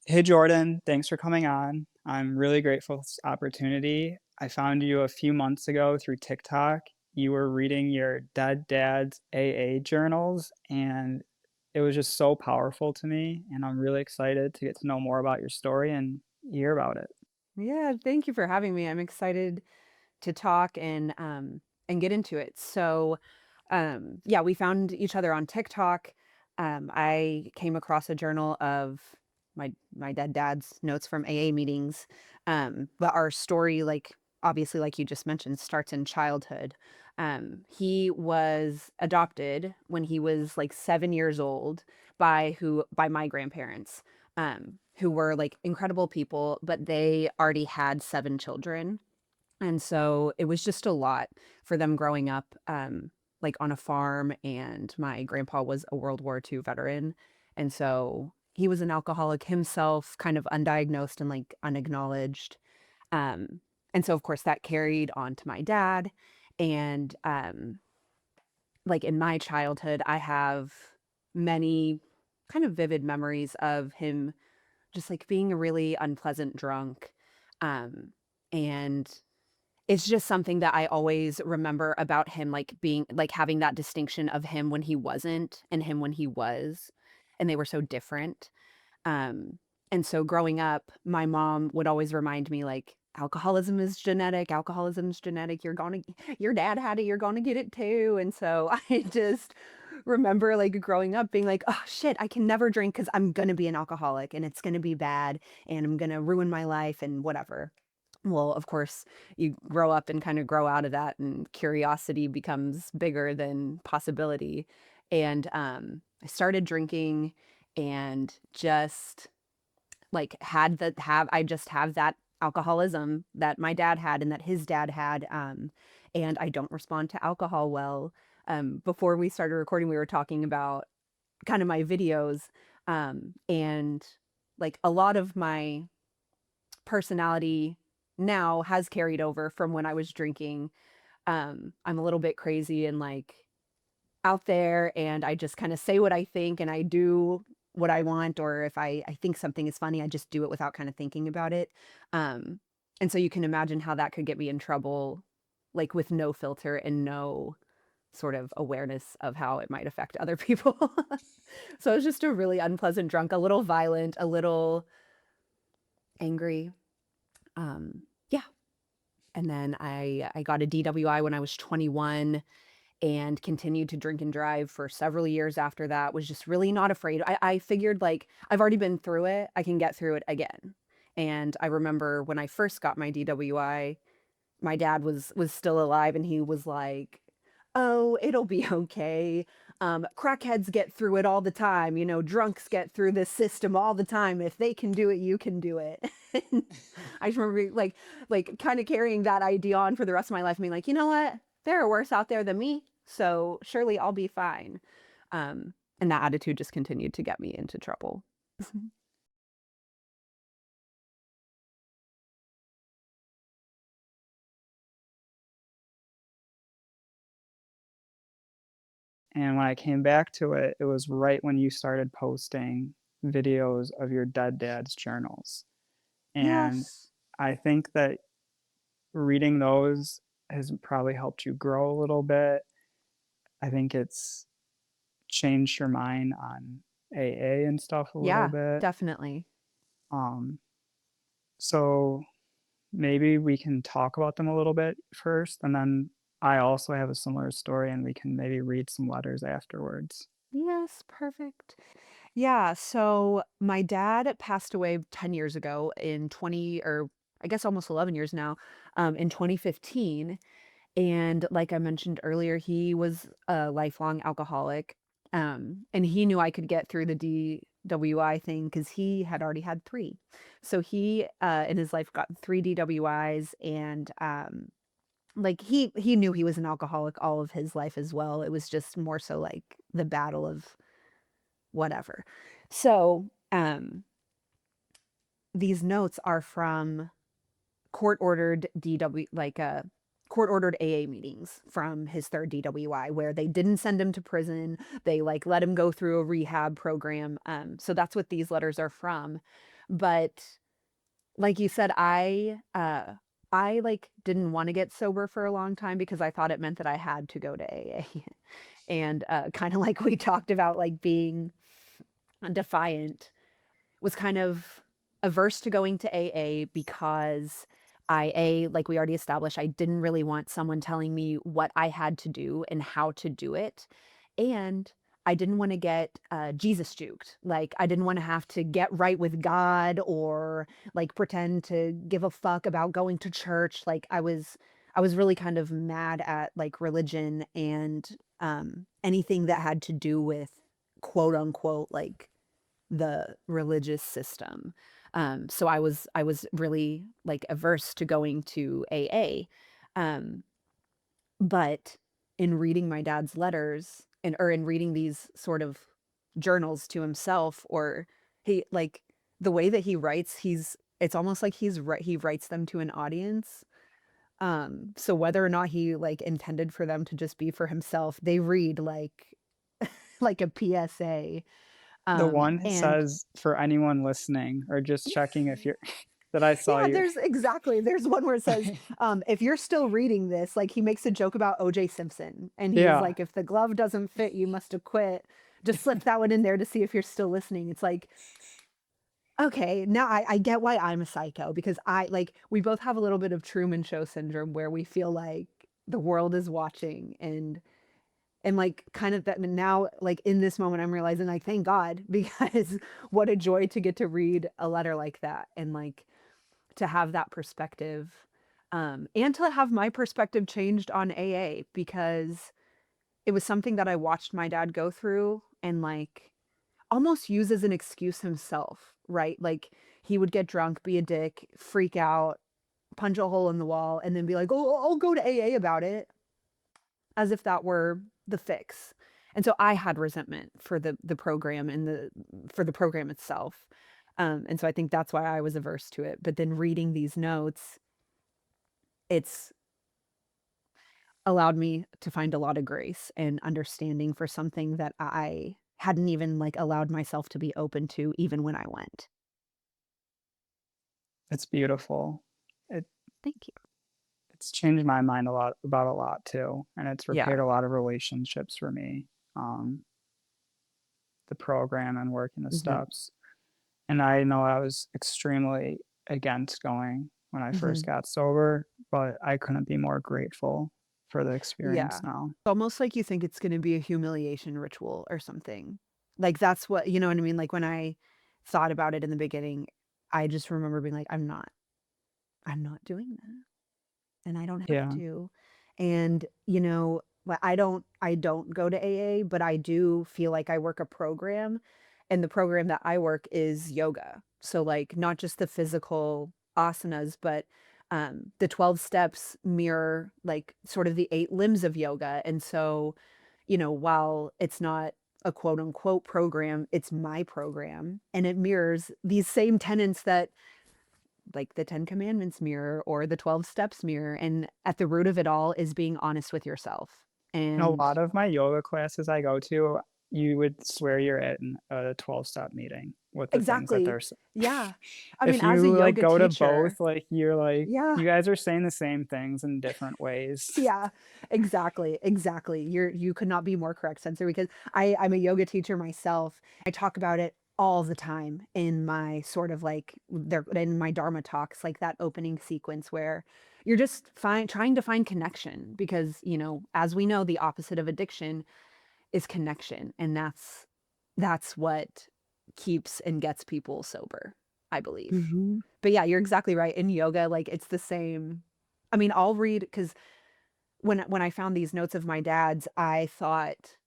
Hey Jordan, thanks for coming on. I'm really grateful for this opportunity. I found you a few months ago through TikTok. You were reading your dead dad's AA journals, and it was just so powerful to me. And I'm really excited to get to know more about your story and hear about it. Yeah, thank you for having me. I'm excited to talk and get into it. Yeah, we found each other on TikTok. I came across a journal of my dead dad's notes from AA meetings. But our story, like obviously, like you just mentioned, starts in childhood. He was adopted when he was like 7 years old by my grandparents, who were like incredible people, but they already had 7 children. And so it was just a lot for them growing up, like on a farm. And my grandpa was a World War II veteran. And so he was an alcoholic himself, kind of undiagnosed and like unacknowledged. Um, and so, of course, that carried on to my dad. And like in my childhood, I have many kind of vivid memories of him just like being a really unpleasant drunk. Um, and it's just something that I always remember about him, like being like having that distinction of him when he wasn't and him when he was, and they were so different. Um, and so growing up, my mom would always remind me like alcoholism is genetic, alcoholism is genetic. Your dad had it, you're gonna get it too. And so I just remember like growing up being like, oh shit, I can never drink because I'm gonna be an alcoholic and it's gonna be bad and I'm gonna ruin my life and whatever. Well, of course, you grow up and kind of grow out of that, and curiosity becomes bigger than possibility. And I started drinking and just like I just have that alcoholism that my dad had and that his dad had. And I don't respond to alcohol well. Before we started recording, we were talking about kind of my videos, and like a lot of my personality now has carried over from when I was drinking. I'm a little bit crazy and like out there, and I just kind of say what I think and I do what I want. Or if I think something is funny, I just do it without kind of thinking about it. Um, and so you can imagine how that could get me in trouble, like with no filter and no sort of awareness of how it might affect other people. So I was just a really unpleasant drunk, a little violent, a little angry. Yeah. And then I got a DWI when I was 21 and continued to drink and drive for several years after that. Was just really not afraid. I figured like I've already been through it. I can get through it again. And I remember when I first got my DWI, my dad was still alive and he was like, "Oh, it'll be okay. Crackheads get through it all the time. You know, drunks get through this system all the time. If they can do it, you can do it." I just remember like kind of carrying that idea on for the rest of my life and being like, you know what? There are worse out there than me, so surely I'll be fine. And that attitude just continued to get me into trouble. And when I came back to it, it was right when you started posting videos of your dead dad's journals. And Yes. I think that reading those has probably helped you grow a little bit. I think it's changed your mind on AA and stuff a little Yeah, bit. definitely. Um, so maybe we can talk about them a little bit first, and then I also have a similar story, and we can maybe read some letters afterwards. Yes, perfect. Yeah, so my dad passed away 10 years ago in 20, or I guess almost 11 years now, in 2015. And like I mentioned earlier, he was a lifelong alcoholic. And he knew I could get through the DWI thing because he had already had three. So he, in his life, got three DWIs. And like he knew he was an alcoholic all of his life as well. It was just more so like the battle of whatever. So these notes are from court ordered DW, like court ordered AA meetings from his third DWI, where they didn't send him to prison. They like let him go through a rehab program. So that's what these letters are from. But like you said, I like didn't want to get sober for a long time because I thought it meant that I had to go to AA. And kind of like we talked about, like being defiant, was kind of averse to going to AA because like we already established, I didn't really want someone telling me what I had to do and how to do it. And I didn't want to get Jesus juked. Like, I didn't want to have to get right with God or like pretend to give a fuck about going to church. Like, I was really kind of mad at like religion and anything that had to do with quote unquote like the religious system. So I was really like averse to going to AA. Um, but in reading my dad's letters or in reading these sort of journals to himself, or he like the way that he writes, it's almost like he writes them to an audience. So whether or not he like intended for them to just be for himself, they read like like a PSA. The one And says, for anyone listening or just checking if you're that I saw yeah, your there's one where it says, if you're still reading this, like he makes a joke about OJ Simpson, and he was yeah, like, if the glove doesn't fit, you must have quit. Just slip that one in there to see if you're still listening. It's like, okay, now I get why I'm a psycho, because I like we both have a little bit of Truman Show syndrome where we feel like the world is watching, and like kind of that now, like in this moment I'm realizing like thank God, because what a joy to get to read a letter like that and like to have that perspective, and to have my perspective changed on AA, because it was something that I watched my dad go through and like almost use as an excuse himself, right? Like he would get drunk, be a dick, freak out, punch a hole in the wall, and then be like, "Oh, I'll go to AA about it," as if that were the fix. And so I had resentment for the program and the for the program itself. And so I think that's why I was averse to it. But then reading these notes, it's allowed me to find a lot of grace and understanding for something that I hadn't even like allowed myself to be open to even when I went. it's beautiful. It Thank you. it's changed my mind a lot about a lot too, and it's repaired Yeah. a lot of relationships for me. The program and working the Hmm. steps. And I know I was extremely against going when I Hmm. first got sober, but I couldn't be more grateful for the experience Yeah. now. Almost like you think it's going to be a humiliation ritual or something. Like that's what, you know what I mean? Like when I thought about it in the beginning, I just remember being like, I'm not doing that. And I don't have Yeah. to. And, you know, I don't go to AA, but I do feel like I work a program, and the program that I work is yoga. So like not just the physical asanas, but the 12 steps mirror like sort of the 8 limbs of yoga. And so, you know, while it's not a quote unquote program, it's my program, and it mirrors these same tenets that like the 10 commandments mirror or the 12 steps mirror, and at the root of it all is being honest with yourself. And a And lot of my yoga classes I go to, you would swear you're at a 12-step meeting with the things that exactly. they're Yeah. I mean, if as a you like yoga go to teacher, both, like you're like yeah. you guys are saying the same things in different ways. Yeah, exactly, exactly. You could not be more correct, Sensor, because I'm a yoga teacher myself. I talk about it all the time in my sort of like there in my Dharma talks, like that opening sequence where you're just trying to find connection, because, you know, as we know, the opposite of addiction is connection, and that's what keeps and gets people sober, I believe. Mhm. But yeah, you're exactly right. In yoga, like it's the same. I mean, I'll read because when I found these notes of my dad's, I thought,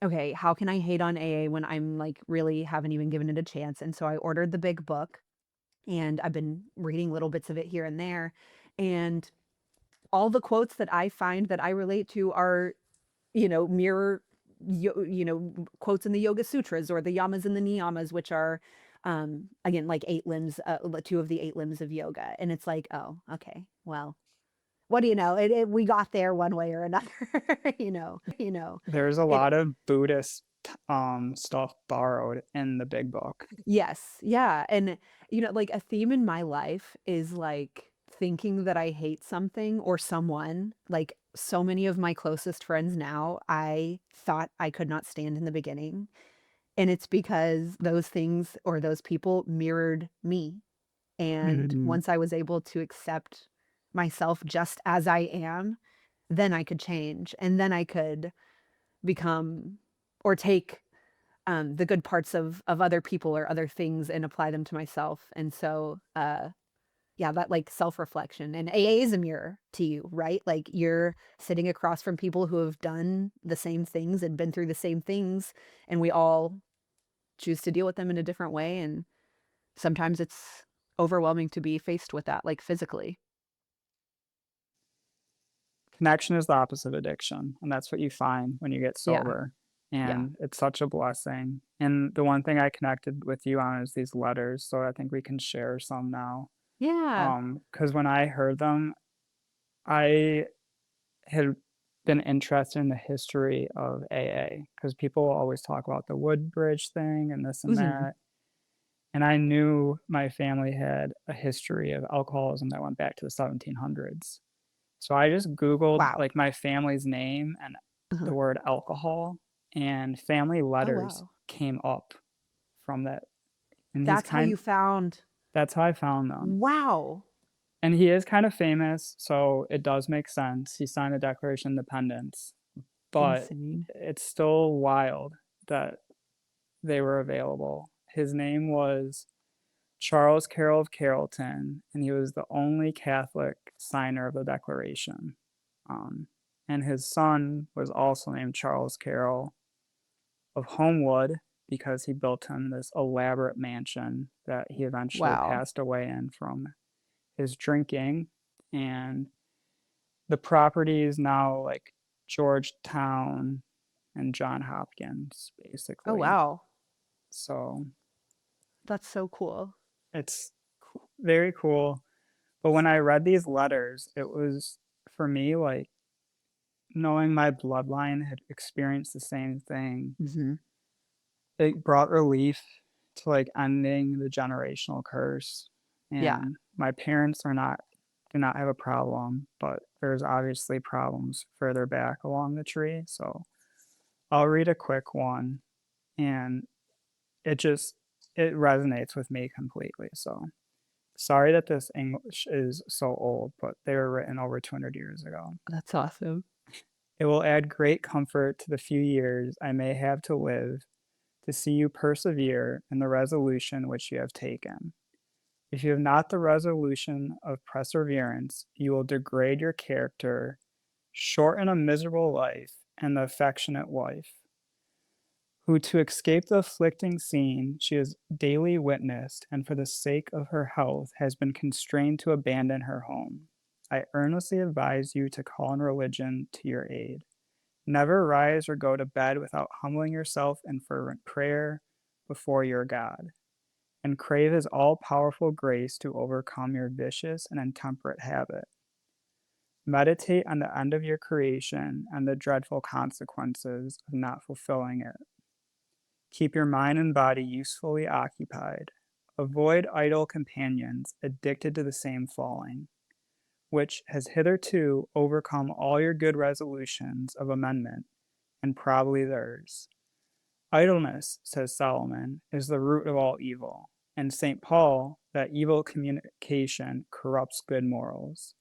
okay, how can I hate on AA when I'm like really haven't even given it a chance? And so I ordered the big book, and I've been reading little bits of it here and there. And all the quotes that I find that I relate to are, mirror, quotes in the Yoga Sutras or the Yamas and the Niyamas, which are, again, like 8 limbs, two of the 8 limbs of yoga. And it's like, oh, okay, well, what do you know? We got there one way or another, you know. There's a It lot of Buddhist stuff borrowed in the big book. Yes, yeah, and, like, a theme in my life is, like, thinking that I hate something or someone. Like, so many of my closest friends now, I thought I could not stand in the beginning, and it's because those things or those people mirrored me, and Mhm. once I was able to accept myself just as I am, then I could change, and then I could become or take the good parts of other people or other things and apply them to myself. And so, yeah, that like self-reflection and AA is a mirror to you, right? Like you're sitting across from people who have done the same things and been through the same things, and we all choose to deal with them in a different way. And sometimes it's overwhelming to be faced with that, like physically. Connection is the opposite of addiction, and that's what you find when you get Yeah. sober, Yeah. and it's such a blessing, and the one thing I connected with you on is these letters, so I think we can share some now. Yeah. Because when I heard them, I had been interested in the history of AA, because people always talk about the Woodbridge thing and this and Hmm. that, and I knew my family had a history of alcoholism that went back to the 1700s. So I just Googled, Wow. like, my family's name and Uh-huh. the word alcohol, and family Oh, letters wow. came up from that, and That's how you found. that's how I found them. Wow. And he is kind of famous, so it does make sense. He signed the Declaration of Independence, but Insane. it's still wild that they were available. His name was Charles Carroll of Carrollton, and he was the only Catholic signer of the Declaration. Um, and his son was also named Charles Carroll of Homewood because he built him this elaborate mansion that he eventually Wow. passed away in from his drinking. And the property is now like Georgetown and John Hopkins, Oh, basically. wow. So That's so cool. it's very cool. But when I read these letters, it was for me like knowing my bloodline had experienced the same thing. Mhm. It brought relief to like ending the generational curse. Yeah, And my parents are not do not have a problem, but there's obviously problems further back along the tree. So I'll read a quick one, and it just it resonates with me completely. So sorry that this English is so old, but they were written over 200 years ago. that's awesome. It will add great comfort to the few years I may have to live to see you persevere in the resolution which you have taken. If you have not the resolution of perseverance, you will degrade your character, shorten a miserable life, and the affectionate wife, who to escape the afflicting scene she has daily witnessed, and for the sake of her health, has been constrained to abandon her home. I earnestly advise you to call on religion to your aid. Never rise or go to bed without humbling yourself in fervent prayer before your God, and crave his all powerful grace to overcome your vicious and intemperate habit. Meditate on the end of your creation and the dreadful consequences of not fulfilling it. Keep your mind and body usefully occupied. Avoid idle companions addicted to the same falling, which has hitherto overcome all your good resolutions of amendment, and probably theirs. Idleness, says Solomon, is the root of all evil, and St. Paul, that evil communication corrupts good morals.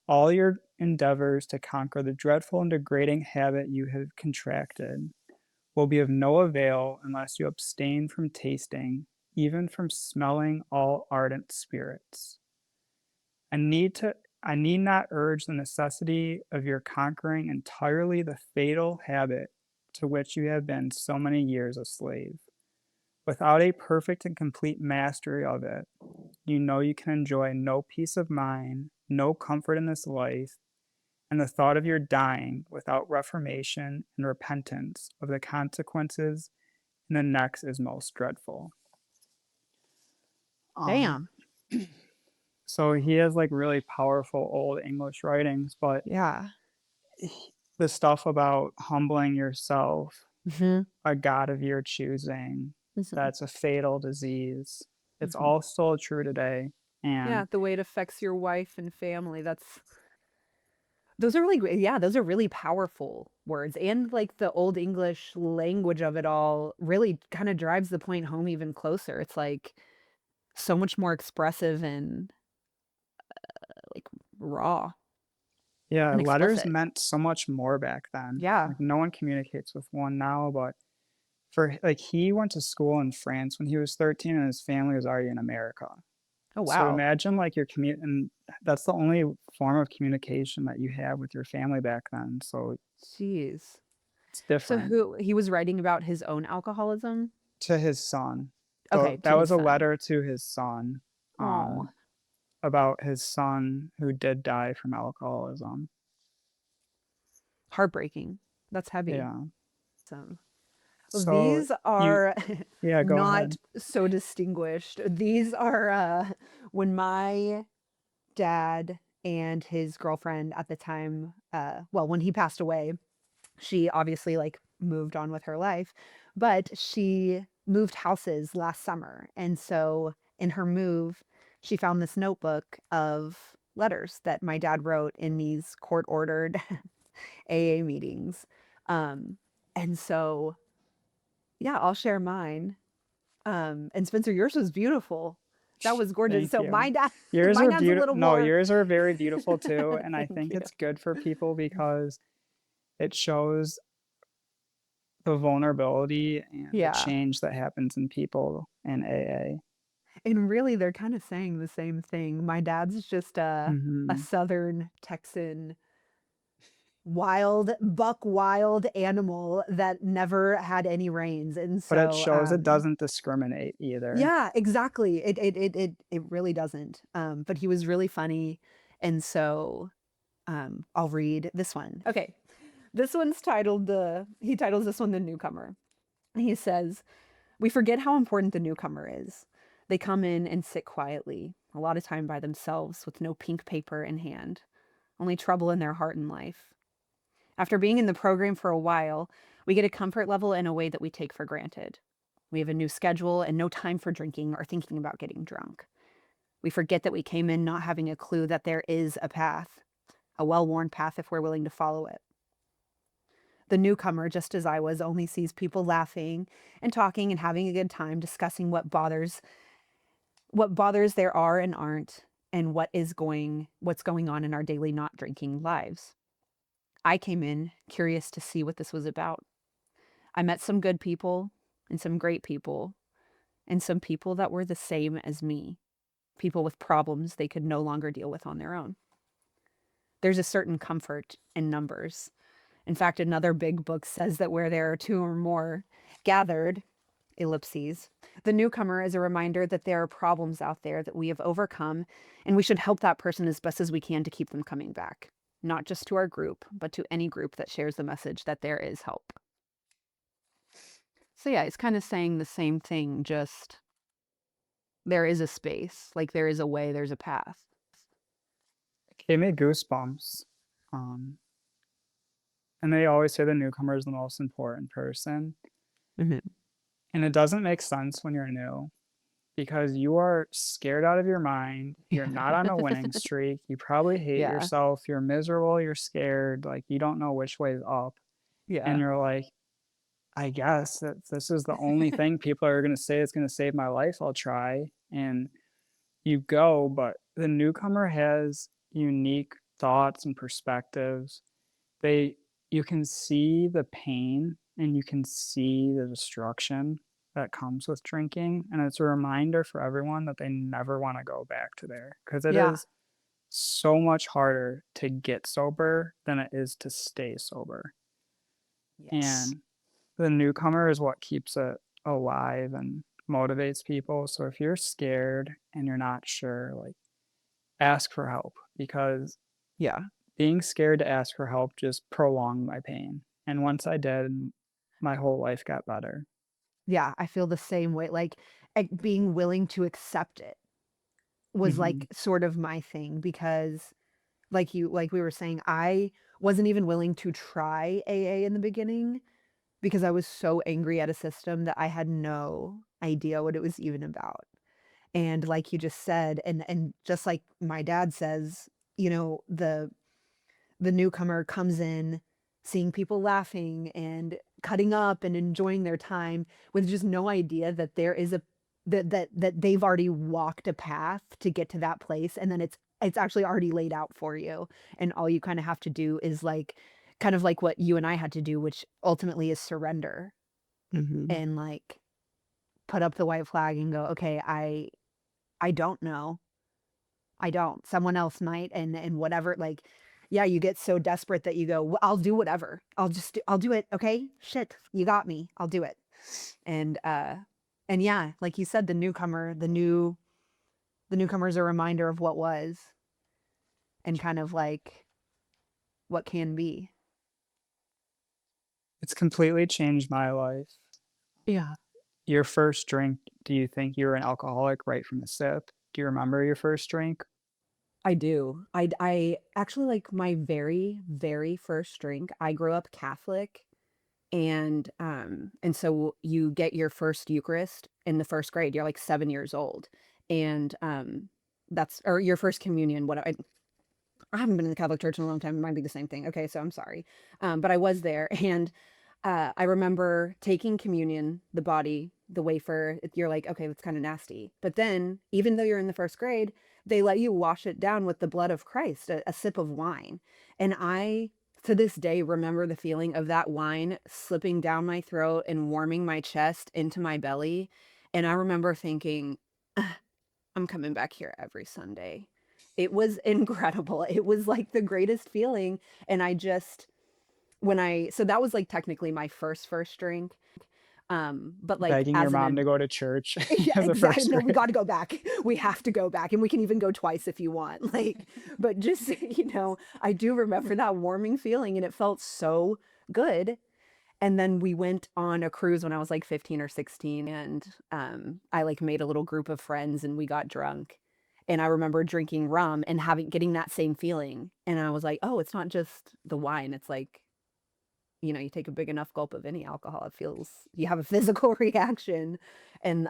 All your endeavors to conquer the dreadful and degrading habit you have contracted will be of no avail unless you abstain from tasting, even from smelling all ardent spirits. I need to I need not urge the necessity of your conquering entirely the fatal habit to which you have been so many years a slave. Without a perfect and complete mastery of it, you know you can enjoy no peace of mind, no comfort in this life, and the thought of your dying without reformation and repentance of the consequences in the next is most dreadful. Um, Damn. so he has like really powerful old English writings, but Yeah. the stuff about humbling yourself, Mhm. a god of your choosing, Mhm. that's a fatal disease. It's Mhm. all still true today, Yeah, and the way it affects your wife and family, that's those are really great. Yeah, those are really powerful words, and, like, the Old English language of it all really kinda drives the point home even closer. It's, like, so much more expressive and, like, raw yeah, and letters explicit. meant so much more back then. Yeah. Like, no one communicates with one now, but for like, he went to school in France when he was 13 and his family was already in America. Oh, So wow. imagine, like, your commute and that's the only form of communication that you have with your family back then, so Jeez. it's So different. who he was writing about his own alcoholism? To his son. Okay, That to his was a son. letter to his son, Oh, about his son who did die from alcoholism. heartbreaking. That's heavy. Yeah. So, well, So these you are yeah, go not ahead. so distinguished. These are, when my dad and his girlfriend at the time, well, when he passed away, she obviously, like, moved on with her life, but she moved houses last summer, and so in her move, she found this notebook of letters that my dad wrote in these court-ordered AA meetings, um, and so, yeah, I'll share mine, and Spencer, yours was beautiful. That was gorgeous. Thank So you. my dad Yours my are dad's a beautiful. little No, more yours are very beautiful too, and I thank think you. it's good for people because it shows the vulnerability and the Yeah. change that happens in people in AA. And really, they're kinda saying the same thing. My dad's just a Mhm. Southern Texan buck wild animal that never had any reins, and But it so, shows it doesn't discriminate either. yeah, exactly. It really doesn't, but he was really funny, and so, I'll read this one. Okay. This one's titled he titles this one "The Newcomer." He says, "We forget how important the newcomer is. They come in and sit quietly, a lot of time by themselves with no pink paper in hand, only trouble in their heart and life. After being in the program for a while, we get a comfort level in a way that we take for granted. We have a new schedule and no time for drinking or thinking about getting drunk. We forget that we came in not having a clue that there is a path, a well worn path if we're willing to follow it. The newcomer, just as I was, only sees people laughing and talking and having a good time discussing what bothers there are and aren't, and what's going on in our daily not drinking lives. I came in curious to see what this was about. I met some good people and some great people and some people that were the same as me, people with problems they could no longer deal with on their own. There's a certain comfort in numbers. In fact, another big book says that where there are two or more gathered, ellipses, the newcomer is a reminder that there are problems out there that we have overcome, and we should help that person as best as we can to keep them coming back, not just to our group, but to any group that shares the message that there is help. So, yeah, it's kind of saying the same thing, just there is a space, like there is a way, there's a path. It gave me goosebumps. Um, and they always say the newcomer is the most important person, Mhm. and it doesn't make sense when you're new because you are scared out of your mind. You're not on a winning streak. You probably hate Yeah. yourself. You're miserable. You're scared. Like, you don't know which way's up. And Yeah. you're like, I guess that this is the only thing people are going to say is going to save my life. I'll try. And you go, but the newcomer has unique thoughts and perspectives. They You can see the pain and you can see the destruction that comes with drinking, and it's a reminder for everyone that they never wanna go back to there because it Yeah. is so much harder to get sober than it is to stay sober, Yes. and the newcomer is what keeps it alive and motivates people, so if you're scared and you're not sure, like, ask for help because Yeah. being scared to ask for help just prolonged my pain, and once I did, my whole life got better. Yeah, I feel the same way, like, being willing to accept it was, like, Mhm. sort of my thing because like we were saying, I wasn't even willing to try AA in the beginning because I was so angry at a system that I had no idea what it was even about. And like you just said, and just like my dad says, the newcomer comes in seeing people laughing and cutting up and enjoying their time with just no idea that there is a that they've already walked a path to get to that place, and then it's actually already laid out for you, and all you kind of have to do is like kind of like what you and I had to do, which ultimately is surrender Mhm. and like put up the white flag and go, okay, I don't know. I don't. Someone else might, and whatever, like, yeah, you get so desperate that you go, I'll do whatever. I'll do it. Okay. Shit. You got me. I'll do it. And, and yeah, like you said, the newcomer's a reminder of what was and kind of like what can be. It's completely changed my life. Yeah. Your first drink, do you think you were an alcoholic right from the sip? Do you remember your first drink? I do. I actually like my very, very first drink. I grew up Catholic. And so you get your first Eucharist in the 1st grade. You're like 7 years old. And, that's or your first communion, what I haven't been in the Catholic Church in a long time. It might be the same thing. Okay, so I'm sorry. But I was there, and I remember taking communion, the body, the wafer. You're like, okay, that's kind of nasty. But then, even though you're in the 1st grade, they let you wash it down with the blood of Christ, a sip of wine. And I, to this day, remember the feeling of that wine slipping down my throat and warming my chest into my belly. And I remember thinking, I'm coming back here every Sunday. It was incredible. It was like the greatest feeling. And I just, so that was like technically my first drink. But like Begging your as mom to go to church yeah, as a exactly. first No, we grade? got to go back. We have to go back, and we can even go twice if you want. Like, but just, I do remember that warming feeling, and it felt so good. And then we went on a cruise when I was like 15 or 16, and I like made a little group of friends and we got drunk. And I remember drinking rum and getting that same feeling. And I was like, oh, it's not just the wine. It's like, you take a big enough gulp of any alcohol, it feels you have a physical reaction. And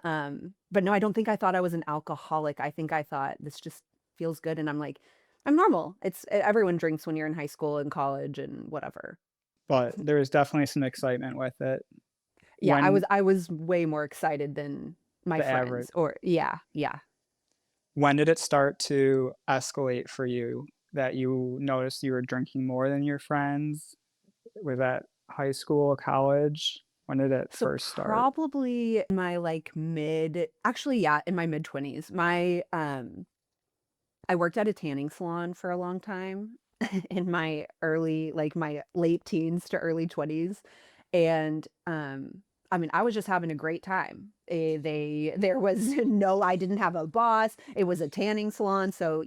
but no, I don't think I thought I was an alcoholic. I think I thought this just feels good, and I'm like, I'm normal. Everyone drinks when you're in high school and college and whatever. But there was definitely some excitement with it. Yeah, I was When I was way more excited than my the average friends. Or yeah, yeah. when did it start to escalate for you that you noticed you were drinking more than your friends? Was that high school, college? When did it So first start? probably in my like actually, yeah, in my mid 20s. I worked at a tanning salon for a long time in my late teens to early 20s. And I mean, I was just having a great time. There was no, I didn't have a boss. It was a tanning salon. So,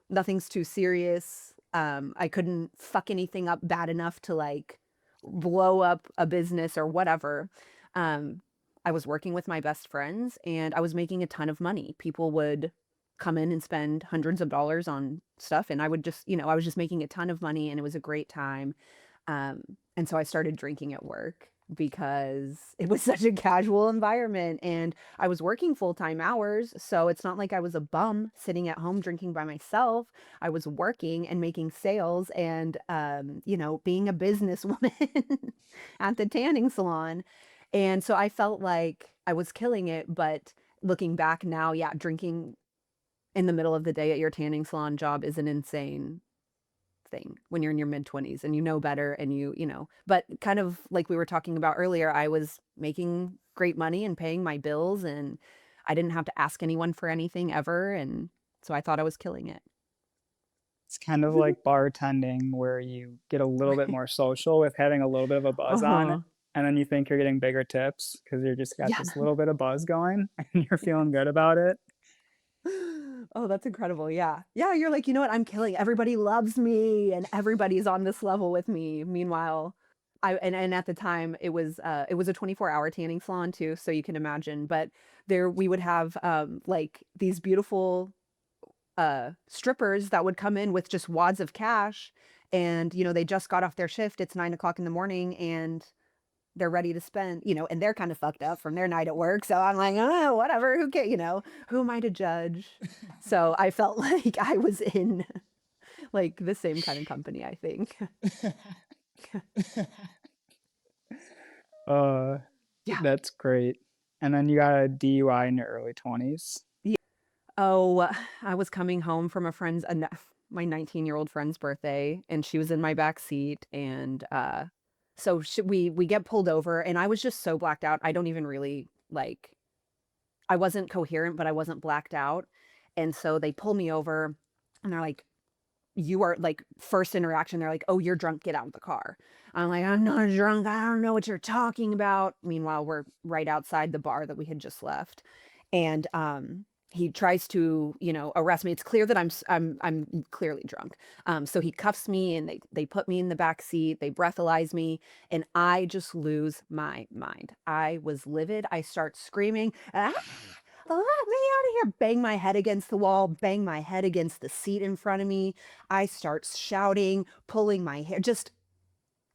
nothing's too serious. I couldn't fuck anything up bad enough to like blow up a business or whatever. Um, I was working with my best friends and I was making a ton of money. People would come in and spend hundreds of dollars on stuff, and I would just, I was just making a ton of money and it was a great time. And so I started drinking at work because it was such a casual environment and I was working full-time hours. So it's not like I was a bum sitting at home drinking by myself. I was working and making sales and, being a businesswoman at the tanning salon. And so I felt like I was killing it. But looking back now, yeah, drinking in the middle of the day at your tanning salon job is an insane thing when you're in your mid 20s and you know better, and but kind of like we were talking about earlier, I was making great money and paying my bills, and I didn't have to ask anyone for anything ever, and so I thought I was killing it. It's kind of like bartending where you get a little bit more social with having a little bit of a buzz on it, Uh-huh. and then you think you're getting bigger tips because you're just got Yeah. this little bit of buzz going and you're feeling good about it. Oh, that's incredible. Yeah. Yeah, you're like, "You know what? I'm killing everybody loves me and everybody's on this level with me." Meanwhile, and at the time it was a 24-hour tanning salon too, so you can imagine, but there we would have like these beautiful strippers that would come in with just wads of cash, and they just got off their shift. It's 9 o'clock in the morning, and they're ready to spend, and they're kind of fucked up from their night at work. So I'm like, oh, whatever, who cares, who am I to judge? So I felt like I was in like the same kind of company, I think. Uh, Yeah. that's great. And then you got a DUI in your early 20s. Yeah. Oh, I was coming home from my 19-year-old friend's birthday, and she was in my back seat, and so we get pulled over, and I was just so blacked out. I don't even really like I wasn't coherent, but I wasn't blacked out. And so they pull me over and they're like, you are like, first interaction, they're like, oh, you're drunk, get out of the car. I'm like, I'm not drunk. I don't know what you're talking about. Meanwhile, we're right outside the bar that we had just left. And he tries to, arrest me. It's clear that I'm clearly drunk. So he cuffs me and they put me in the back seat, they breathalyze me, and I just lose my mind. I was livid. I start screaming, ah, let me out of here. Bang my head against the wall, bang my head against the seat in front of me. I start shouting, pulling my hair, just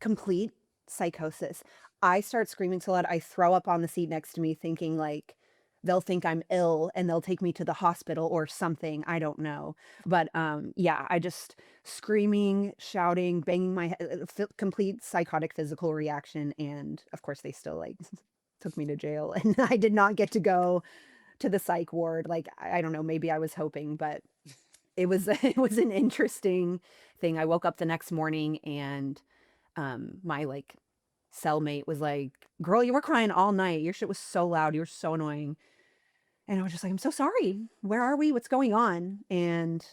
complete psychosis. I start screaming so loud, I throw up on the seat next to me, thinking like they'll think I'm ill and they'll take me to the hospital or something. I don't know. But yeah, I just screaming, shouting, banging my head, complete psychotic physical reaction. And of course, they still like took me to jail, and I did not get to go to the psych ward. Like, I don't know, maybe I was hoping, but it was it was an interesting thing. I woke up the next morning and my like cellmate was like, "Girl, you were crying all night. Your shit was so loud. You were so annoying." And I was just like, "I'm so sorry. Where are we? What's going on?" And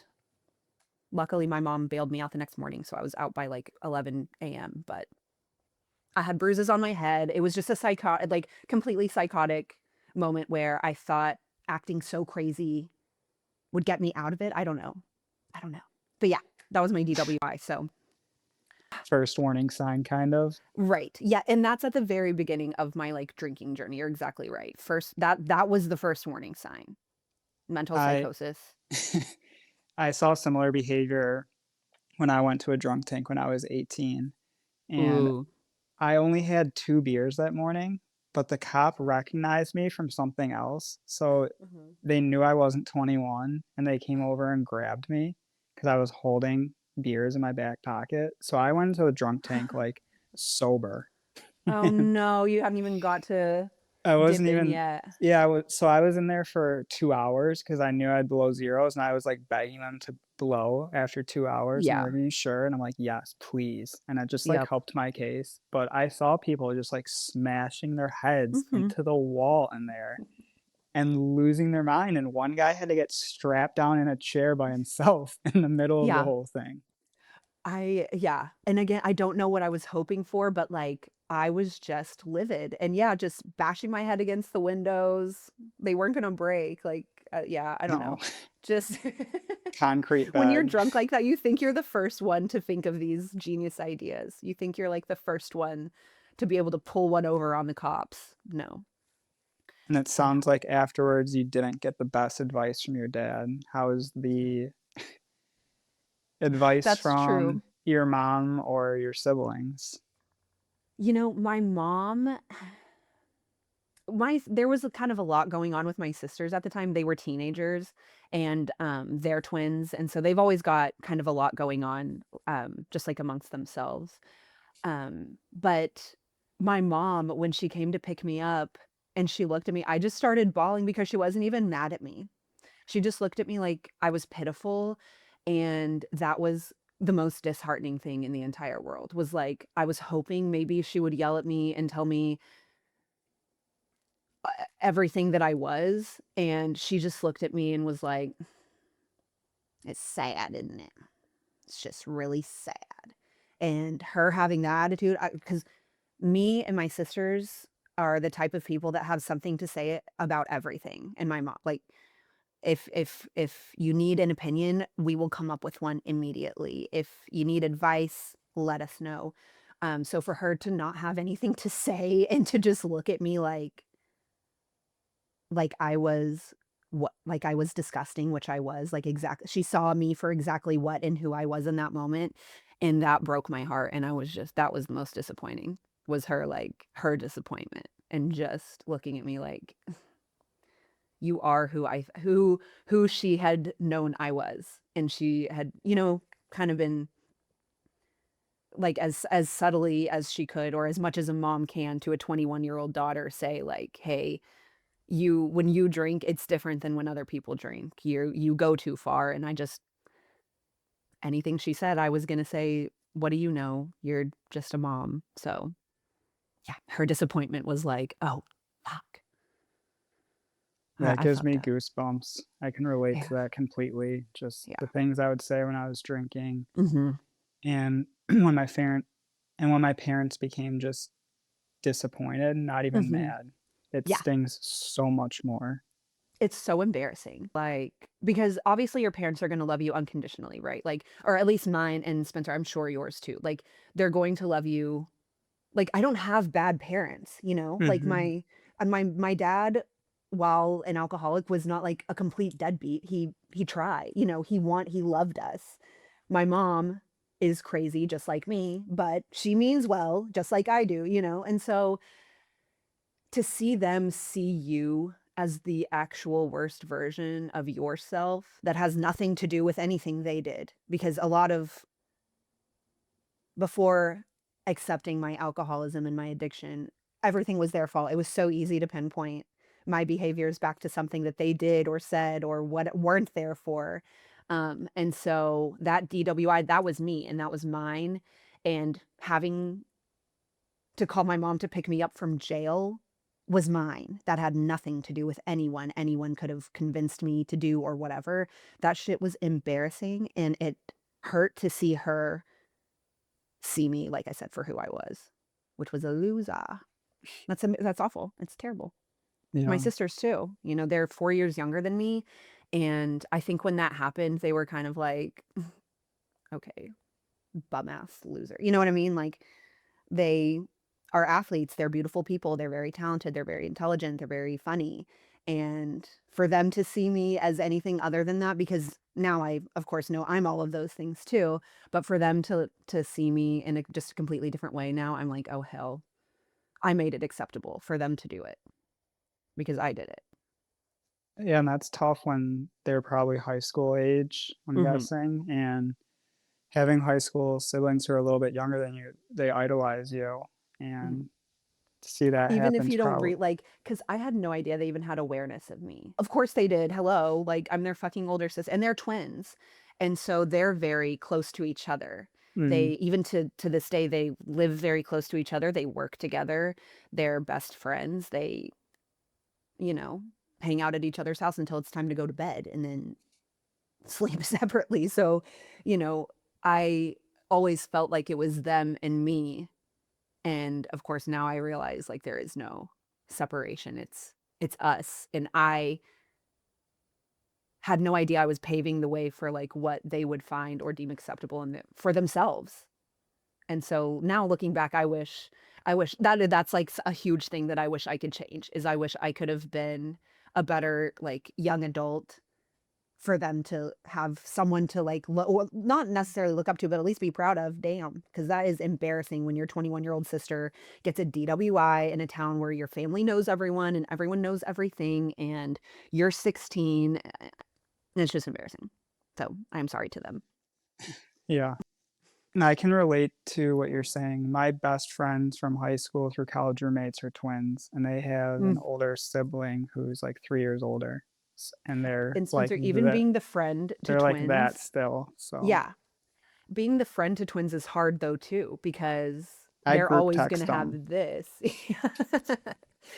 luckily my mom bailed me out the next morning, so I was out by like 11 a.m., but I had bruises on my head. It was just a psychotic, like completely psychotic moment where I thought acting so crazy would get me out of it. I don't know. I don't know. But yeah, that was my DWI. So, First warning sign, kind of. right. Yeah, and that's at the very beginning of my like drinking journey. You're exactly right. First, that was the first warning sign. Mental I psychosis. I saw similar behavior when I went to a drunk tank when I was 18, and Ooh. I only had 2 beers that morning, but the cop recognized me from something else, so Mhm. they knew I wasn't 21, and they came over and grabbed me because I was holding beers in my back pocket, so I went to the drunk tank, like, sober, Oh and no, you haven't even got to I dip wasn't in even yet. yeah, I was in there for 2 hours because I knew I'd blow zeros, and I was, like, begging them to blow after 2 hours, and they're Yeah. like, "Are you sure?" And I'm like, "Yes, please," and it just, like, Yep. helped my case, but I saw people just, like, smashing their heads Mhm. into the wall in there and losing their mind, and one guy had to get strapped down in a chair by himself in the middle of the Yeah. whole thing. Yeah, and again, I don't know what I was hoping for, but, like, I was just livid, and yeah, just bashing my head against the windows. They weren't gonna break, like, yeah, I don't No. know. Just Concrete when you're bed. drunk like that, you think you're the first one to think of these genius ideas. You think you're, like, the first one to be able to pull one over on the cops. No. And it Yeah. sounds like afterwards you didn't get the best advice from your dad. How is the advice That's from true. your mom or your siblings? My mom my there was a kind of a lot going on with my sisters at the time. They were teenagers, and they're twins, and so they've always got kind of a lot going on, just like amongst themselves. But my mom, when she came to pick me up and she looked at me, I just started bawling because she wasn't even mad at me. She just looked at me like I was pitiful, and that was the most disheartening thing in the entire world. Was like I was hoping maybe she would yell at me and tell me everything that I was, and she just looked at me and was like, "It's sad, isn't it? It's just really sad." And her having that attitude, because me and my sisters are the type of people that have something to say about everything. And my mom, like, if you need an opinion, we will come up with one immediately. If you need advice, let us know. So for her to not have anything to say and to just look at me like I was like I was disgusting, which I was, like, exactly, she saw me for exactly what and who I was in that moment, and that broke my heart, and I was just that was the most disappointing. was her, like, her disappointment and just looking at me like, "You are who I who she had known I was." And she had, kind of been, like, as subtly as she could or as much as a mom can to a 21-year-old daughter say, like, "Hey, you when you drink, it's different than when other people drink. You go too far." And I just anything she said, I was gonna say, "What do you know? You're just a mom." So, yeah, her disappointment was like, "Oh, fuck. That I gives fucked me up." goosebumps. I can relate Yeah, to that completely. Just the yeah. things I would say when I was drinking, Mhm, and when my parents became just disappointed, not even mhm. mad. It Yeah, stings so much more. it's so embarrassing, like, because obviously your parents are gonna love you unconditionally, right? Like, or at least mine and Spencer, I'm sure yours too. Like, they're going to love you. Like, I don't have bad parents, you know? Like, Mhm. my dad, while an alcoholic, was not, like, a complete deadbeat. He tried, he loved us. My mom is crazy just like me, but she means well, just like I do, you know? And so, to see them see you as the actual worst version of yourself that has nothing to do with anything they did, because a lot of before accepting my alcoholism and my addiction, everything was their fault. It was so easy to pinpoint my behaviors back to something that they did or said or what weren't there for. And so that DWI, that was me and that was mine. And having to call my mom to pick me up from jail was mine. That had nothing to do with anyone. Anyone could have convinced me to do or whatever. That shit was embarrassing and it hurt to see me, like I said, for who I was, which was a loser. That's awful. It's terrible. My Yeah. sisters too, they're 4 years younger than me, and I think when that happened, they were kind of like, "Okay, bum ass loser." You know what I mean? Like, they are athletes, they're beautiful people, they're very talented, they're very intelligent, they're very funny, and for them to see me as anything other than that, because now I, of course, know I'm all of those things too, but for them to see me in a just a completely different way now, I'm like, "Oh, hell, I made it acceptable for them to do it because I did it." Yeah, and that's tough when they're probably high school age, I'm Mhm, guessing, and having high school siblings who are a little bit younger than you, they idolize you, mhm. and to see that Even if happens you don't probably. like, because I had no idea they even had awareness of me. Of course they did, hello, like, I'm their fucking older sister, and they're twins, and so they're very close to each other. Mm. They even to this day, they live very close to each other, they work together, they're best friends, they, you know, hang out at each other's house until it's time to go to bed, and then sleep separately, so, you know, I always felt like it was them and me. And of course, now I realize like there is no separation. It's us. And I had no idea I was paving the way for like what they would find or deem acceptable for themselves. And so now looking back, I wish that's like a huge thing that I wish I could change is I wish I could have been a better like young adult for them to have someone to, like, well, not necessarily look up to, but at least be proud of, damn, because that is embarrassing when your 21-year-old sister gets a DWI in a town where your family knows everyone and everyone knows everything, and you're 16, and it's just embarrassing. So, I'm sorry to them. Yeah. And I can relate to what you're saying. My best friends from high school through college roommates are twins, and they have an Mm, older sibling who's like 3 years older, and and Spencer, even being the friend to they're like that twins, still, so yeah, being the friend to twins is hard though too, because I they're group always text gonna them. have this.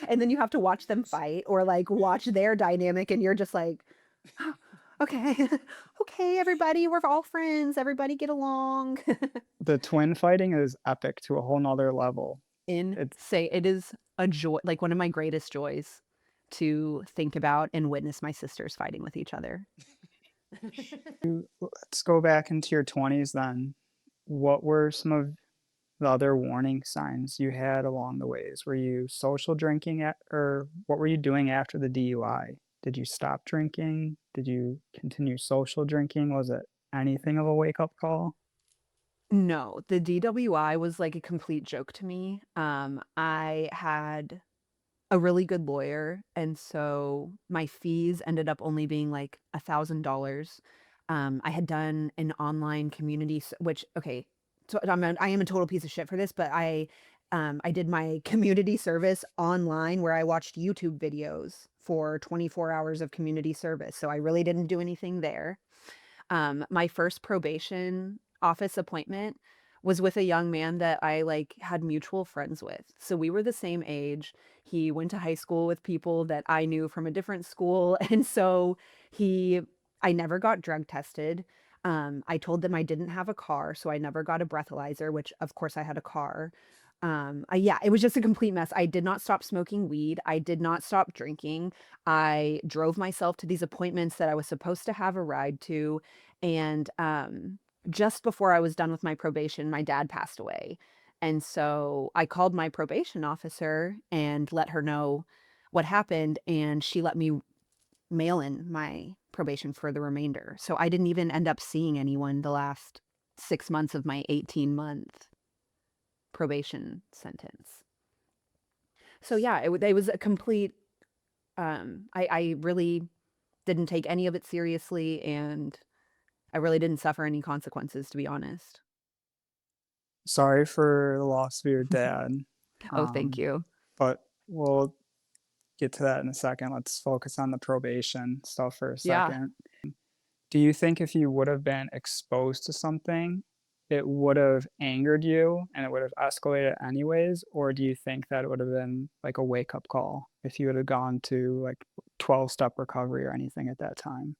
And then you have to watch them fight or like watch their dynamic and you're just like, "Oh, okay, okay, everybody, we're all friends, everybody get along." The twin fighting is epic to a whole 'nother level. It's Insane. It is a joy, like one of my greatest joys to think about and witness my sisters fighting with each other. let's go back into your 20s then. What were some of the other warning signs you had along the ways? Were you social drinking at, or what were you doing after the DUI? Did you stop drinking? Did you continue social drinking? Was it anything of a wake up call? No, the DWI was like a complete joke to me. I had a really good lawyer, and so my fees ended up only being like $1,000. I had done an online community, which okay, so I am a total piece of shit for this, but I did my community service online where I watched YouTube videos for 24 hours of community service. So I really didn't do anything there. My first probation office appointment was with a young man that I like had mutual friends with. So we were the same age. He went to high school with people that I knew from a different school. And so he, I never got drug tested. I told them I didn't have a car, so I never got a breathalyzer, which of course I had a car. Yeah, it was just a complete mess. I did not stop smoking weed. I did not stop drinking. I drove myself to these appointments that I was supposed to have a ride to. And just before I was done with my probation, my dad passed away. And so I called my probation officer and let her know what happened. And she let me mail in my probation for the remainder. So I didn't even end up seeing anyone the last 6 months of my 18-month probation sentence. So yeah, it was a complete, I really didn't take any of it seriously, and I really didn't suffer any consequences, to be honest. Sorry for the loss of your dad, Oh, thank um, you. but we'll get to that in a second. Let's focus on the probation stuff for a Yeah. second. Do you think if you would have been exposed to something, it would have angered you and it would have escalated anyways? Or do you think that it would have been like a wake up call if you would have gone to like 12-step recovery or anything at that time?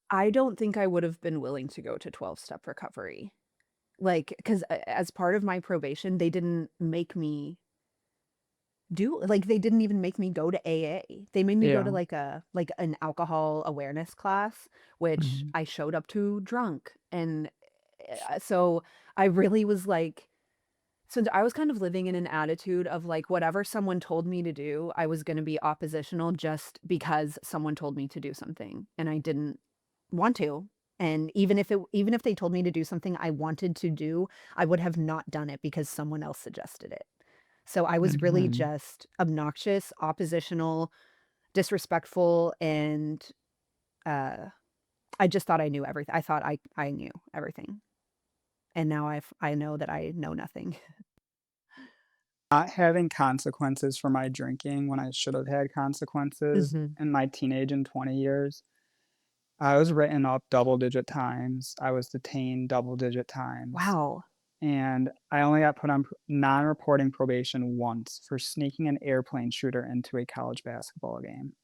I don't think I would have been willing to go to 12-step recovery. Like, because as part of my probation, they didn't make me they didn't even make me go to AA. They made me go to Yeah. like an alcohol awareness class, which Mhm. I showed up to drunk. And so I really was like, so I was kind of living in an attitude of like whatever someone told me to do, I was going to be oppositional just because someone told me to do something and I didn't want to. And even if they told me to do something I wanted to do, I would have not done it because someone else suggested it. So I was really Mhm. just obnoxious, oppositional, disrespectful, and uh I just thought I knew everything. I thought I knew everything. And now I know that I know nothing. Not having consequences for my drinking when I should have had consequences Mhm. in my teenage and 20 years. I was written up double digit times. I was detained double digit times. Wow. And I only got put on non-reporting probation once for sneaking an airplane shooter into a college basketball game.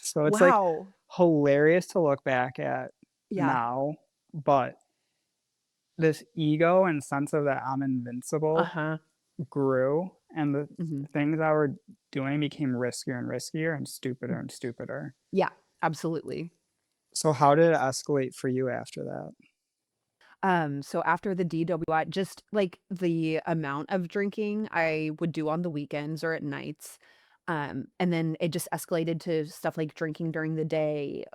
So it's, like, Wow. hilarious to look back at Yeah. now, but this ego and sense of that I'm invincible Uh-huh. grew, and the Mhm. things I were doing became riskier and riskier and stupider Mm. and stupider. Yeah, absolutely. So how did it escalate for you after that? So after the DWI, just like the amount of drinking I would do on the weekends or at nights, and then it just escalated to stuff like drinking during the day,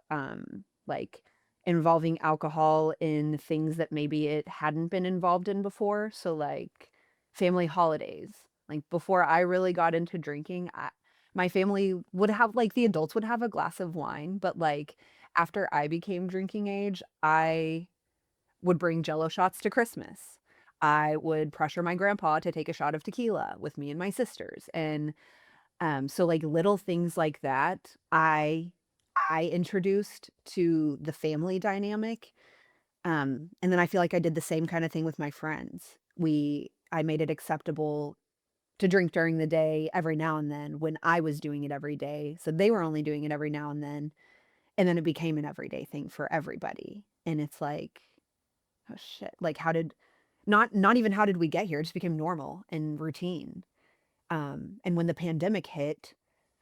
like involving alcohol in things that maybe it hadn't been involved in before. So like family holidays. Like before I really got into drinking, my family would have like the adults would have a glass of wine, but like after I became drinking age, I would bring Jello shots to Christmas. I would pressure my grandpa to take a shot of tequila with me and my sisters, and, so, like, little things like that, I introduced to the family dynamic, and then I feel like I did the same kinda thing with my friends. I made it acceptable to drink during the day every now and then when I was doing it every day, so they were only doing it every now and then it became an everyday thing for everybody, and it's like, "Oh, shit." Like, not even how did we get here, it just became normal and routine. And when the pandemic hit,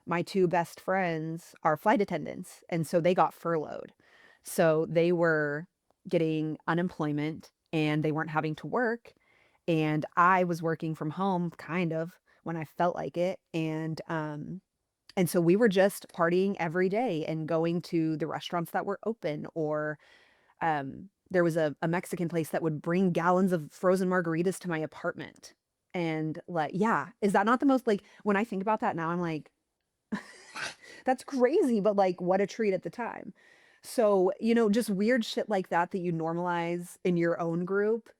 my 2 best friends are flight attendants, and so they got furloughed. So they were getting unemployment, and they weren't having to work, and I was working from home kind of when I felt like it, and so we were just partying every day and going to the restaurants that were open or there was a Mexican place that would bring gallons of frozen margaritas to my apartment. And like, yeah, is that not the most like when I think about that now, I'm like, that's crazy, but like what a treat at the time. So, just weird shit like that that you normalize in your own group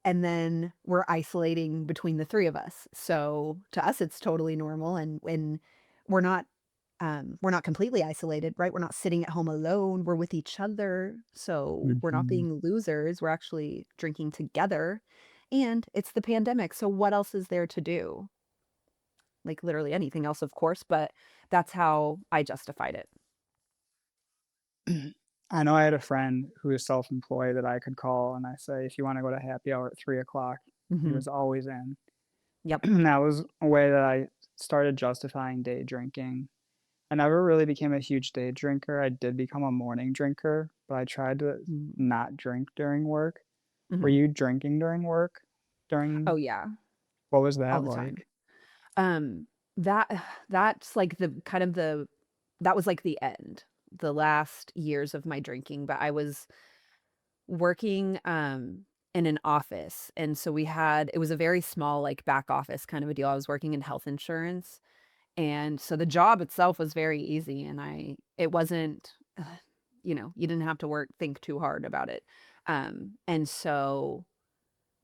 and then we're isolating between the 3 of us. So, to us, it's totally normal, and when we're not, we're not completely isolated, right? We're not sitting at home alone, we're with each other, so we're not Mhm. being losers, we're actually drinking together, and it's the pandemic, so what else is there to do? Like, literally anything else, of course, but that's how I justified it. I know I had a friend who was self-employed that I could call and I say, "If you wanna go to happy hour at 3 o'clock," he Mhm. was always in. Yep. That was a way that I started justifying day drinking. I never really became a huge day drinker. I did become a morning drinker, but I tried to Mm. not drink during work. Were Mhm. you drinking during work? Oh, During yeah, what was all that the time. like? Um, that that's like the kind of the that was like the end, the last years of my drinking, but I was working, in an office, and so it was a very small, like, back office kind of a deal. I was working in health insurance, and so the job itself was very easy, and it wasn't, you didn't have to think too hard about it. And so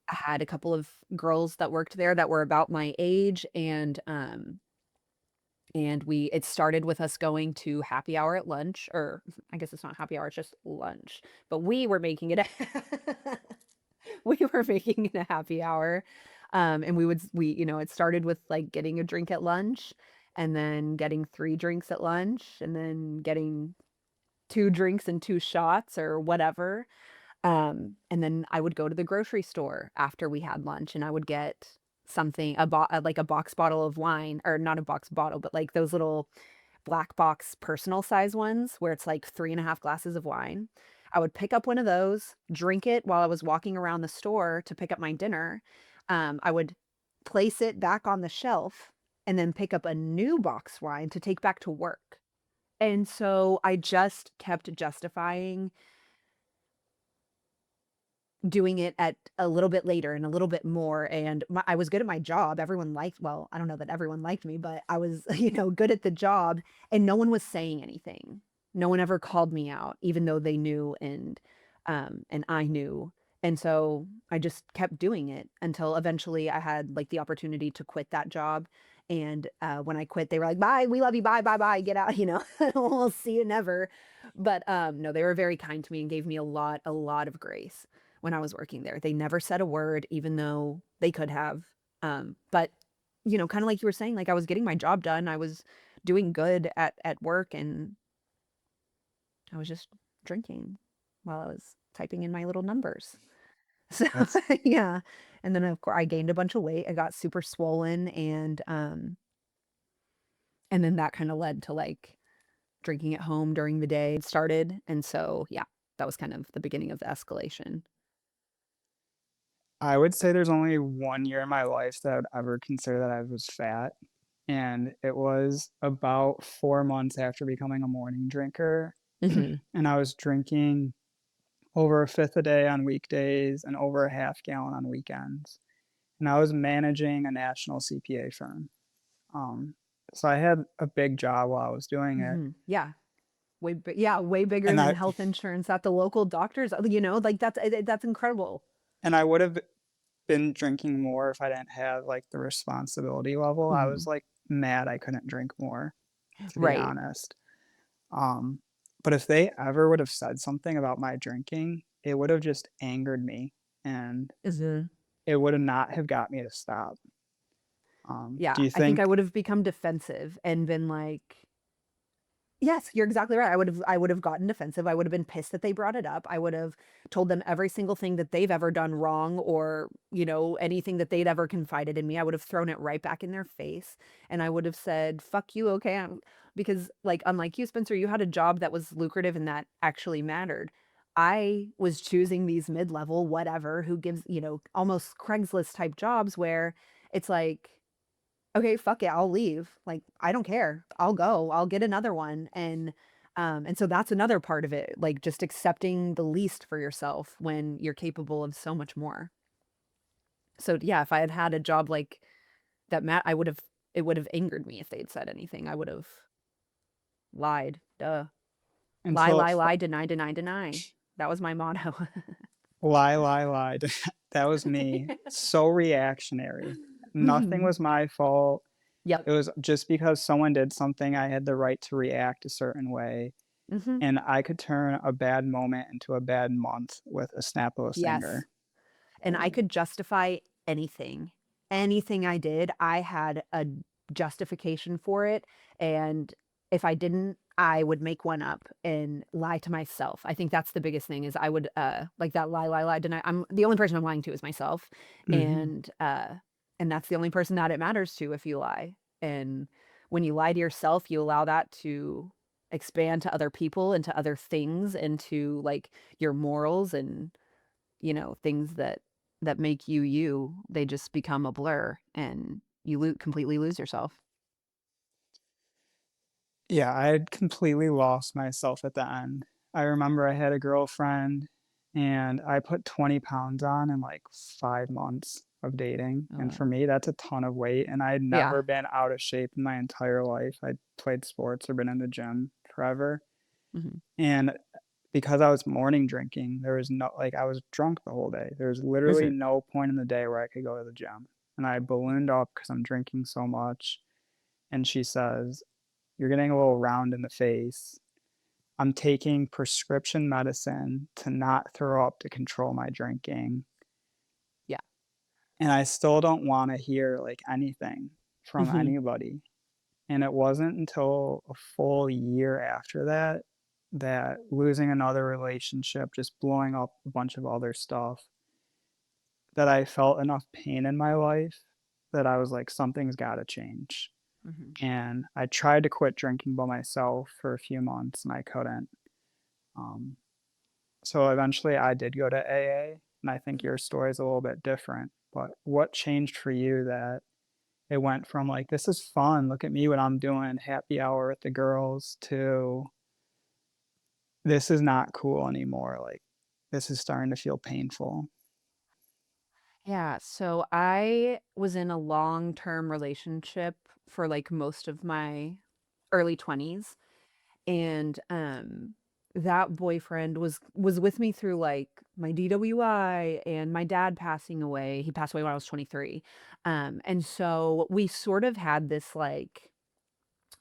I had a couple of girls that worked there that were about my age, and it started with us going to happy hour at lunch, or I guess it's not happy hour, it's just lunch, but we were making it a we were making it a happy hour, and it started with, like, getting a drink at lunch, and then getting 3 drinks at lunch, and then getting 2 drinks and 2 shots or whatever, and then I would go to the grocery store after we had lunch, and I would get like a box bottle of wine, or not a box bottle, but like those little black box personal size ones where it's like 3.5 glasses of wine. I would pick up one of those, drink it while I was walking around the store to pick up my dinner. I would place it back on the shelf and then pick up a new box wine to take back to work. And so I just kept justifying doing it at a little bit later and a little bit more, and I was good at my job. Everyone liked well, I don't know that everyone liked me, but I was, good at the job, and no one was saying anything. No one ever called me out, even though they knew, and I knew. And so I just kept doing it until eventually I had like the opportunity to quit that job. And when I quit, they were like, "Bye, we love you. Bye, bye, bye. Get out. We'll see you never." But no, they were very kind to me and gave me a lot of grace when I was working there. They never said a word, even though they could have. But kind of like you were saying, like I was getting my job done. I was doing good at work, and I was just drinking while I was typing in my little numbers. So That's yeah. And then of course I gained a bunch of weight. I got super swollen, and then that kind of led to like drinking at home during the day started. And so yeah, that was kind of the beginning of the escalation. I would say there's only 1 year in my life that I would ever consider that I was fat, and it was about 4 months after becoming a morning drinker, Hmm. and I was drinking over a fifth a day on weekdays and over a half gallon on weekends, and I was managing a national CPA firm. Um, so I had a big job while I was doing it, Yeah. Yeah, way bigger and than I health insurance at the local doctors, like, that's incredible. and I would have been drinking more if I didn't have, like, the responsibility level. I was, Mhm. like, mad I couldn't drink more, to be Right. honest. Um, but if they ever would have said something about my drinking, it would have just angered me, and Mhm. it would have not have got me to stop. Do Yeah, you I think I think would have become defensive and been like, yes, you're exactly right. I would have gotten defensive. I would have been pissed that they brought it up. I would have told them every single thing that they've ever done wrong, or, anything that they'd ever confided in me. I would have thrown it right back in their face, and I would have said, "Fuck you, okay?" Because like unlike you, Spencer, you had a job that was lucrative and that actually mattered. I was choosing these mid-level whatever who gives, almost Craigslist type jobs where it's like, okay, fuck it, I'll leave. Like, I don't care. I'll go. I'll get another one. And And so that's another part of it, like just accepting the least for yourself when you're capable of so much more. So yeah, if I had had a job like that, I would have, it would have angered me if they'd said anything. I would have lied. Duh. Lie, Until it lie, lie, deny, deny, deny. That was my motto. lie, lie, lie. That was me. So reactionary. Nothing Mhm. was my fault. Yep. It was just because someone did something, I had the right to react a certain way, Mhm. and I could turn a bad moment into a bad month with a snap of a Yes. finger. And I could justify anything. Anything I did, I had a justification for it, and if I didn't, I would make one up and lie to myself. I think that's the biggest thing is I would, like that lie, lie, lie, deny. I'm the only person I'm lying to is myself, Mhm. and that's the only person that it matters to if you lie. And when you lie to yourself, you allow that to expand to other people and to other things and to, like, your morals and things that make you you, they just become a blur and you completely lose yourself. Yeah, I had completely lost myself at the end. I remember I had a girlfriend, and I put 20 pounds on in, like, 5 months of dating, and Uh, for me, that's a ton of weight, and I had yeah. never been out of shape in my entire life. I'd played sports or been in the gym forever, Mhm. and because I was morning drinking, there was no like, I was drunk the whole day. There was literally Mhm. no point in the day where I could go to the gym, and I ballooned up because 'cause I'm drinking so much, and she says, "You're getting a little round in the face." I'm taking prescription medicine to not throw up to control my drinking, Yeah. and I still don't wanna hear, like, anything from Mhm. anybody, and it wasn't until a full year after that, that losing another relationship, just blowing up a bunch of other stuff, that I felt enough pain in my life that I was like, "Something's gotta change." Mhm. And I tried to quit drinking by myself for a few months, and I couldn't, um so eventually I did go to AA, and I think your story is a little bit different. But what changed for you that it went from like, this is fun, look at me what I'm doing, happy hour with the girls, to this is not cool anymore. Like, this is starting to feel painful. Yeah, so I was in a long-term relationship for, like, most of my early 20s, and, that boyfriend was with me through, like, my DWI and my dad passing away. He passed away when I was 23, and so we sort of had this, like,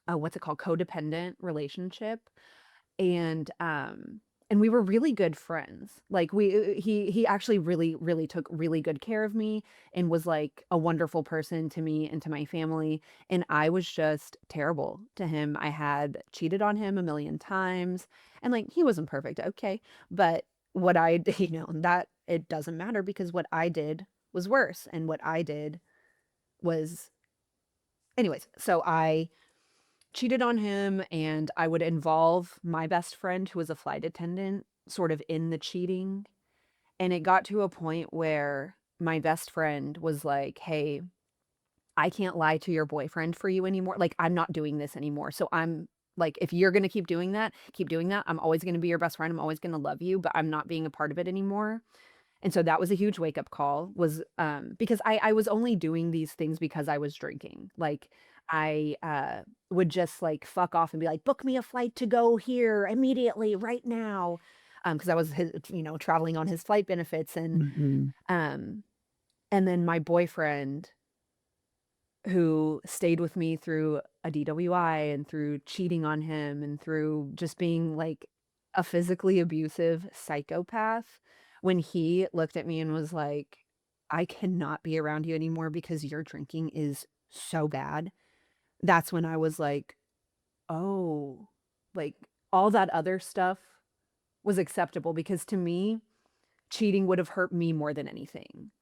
what's it called? Codependent relationship, and, and we were really good friends. Like, he actually really, really took really good care of me and was, like, a wonderful person to me and to my family, and I was just terrible to him. I had cheated on him a million times, and, like, he wasn't perfect, okay, but what I d that it doesn't matter because what I did was worse, and what I did was anyways, so I cheated on him, and I would involve my best friend, who was a flight attendant, sort of in the cheating, and it got to a point where my best friend was like, "Hey, I can't lie to your boyfriend for you anymore. Like, I'm not doing this anymore. So I'm like, if you're gonna keep doing that, keep doing that. I'm always gonna be your best friend. I'm always gonna love you, but I'm not being a part of it anymore." And so that was a huge wake up call was, because I was only doing these things because I was drinking. Like, I, would just, like, fuck off and be like, "Book me a flight to go here immediately, right now." Because I was traveling on his flight benefits, Mhm. um, and then my boyfriend, who stayed with me through a DWI and through cheating on him and through just being, like, a physically abusive psychopath, when he looked at me and was like, "I cannot be around you anymore because your drinking is so bad," that's when I was like, "Oh," like, all that other stuff was acceptable because to me, cheating would have hurt me more than anything.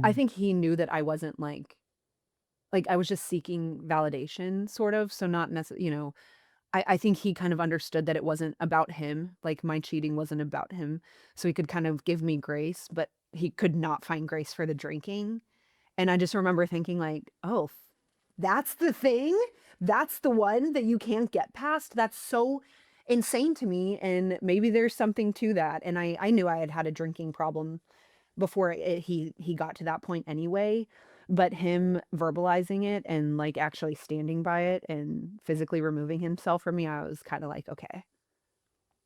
I Mm. think he knew that I wasn't, like, I was just seeking validation sort of, so not I think he kind of understood that it wasn't about him, like, my cheating wasn't about him, so he could kind of give me grace, but he could not find grace for the drinking, and I just remember thinking like, "Oh, that's the thing? That's the one that you can't get past? That's so insane to me, and maybe there's something to that, and I knew I had had a drinking problem before he got to that point anyway, but him verbalizing it and, like, actually standing by it and physically removing himself from me, I was kinda like, "Okay,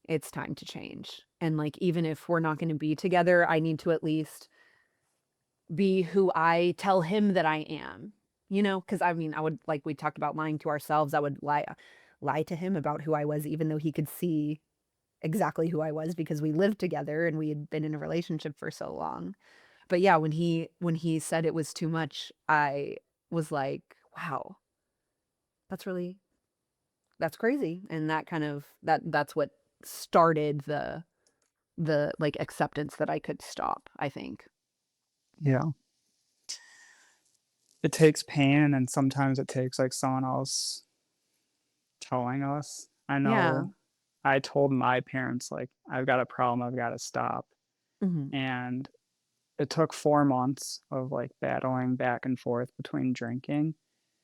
it's time to change." And, like, even if we're not gonna be together, I need to at least be who I tell him that I am, you know? Because I mean, I would like we talked about lying to ourselves, I would lie to him about who I was even though he could see exactly who I was because we lived together and we had been in a relationship for so long. But yeah, when he said it was too much, I was like, "Wow, that's really that's crazy." And that kind of that's what started the, like, acceptance that I could stop, I think. Yeah. It takes pain and sometimes it takes, like, someone else telling us. I Yeah. know I told my parents, like, "I've got a problem, I've gotta stop," Mhm. and it took 4 months of, like, battling back and forth between drinking,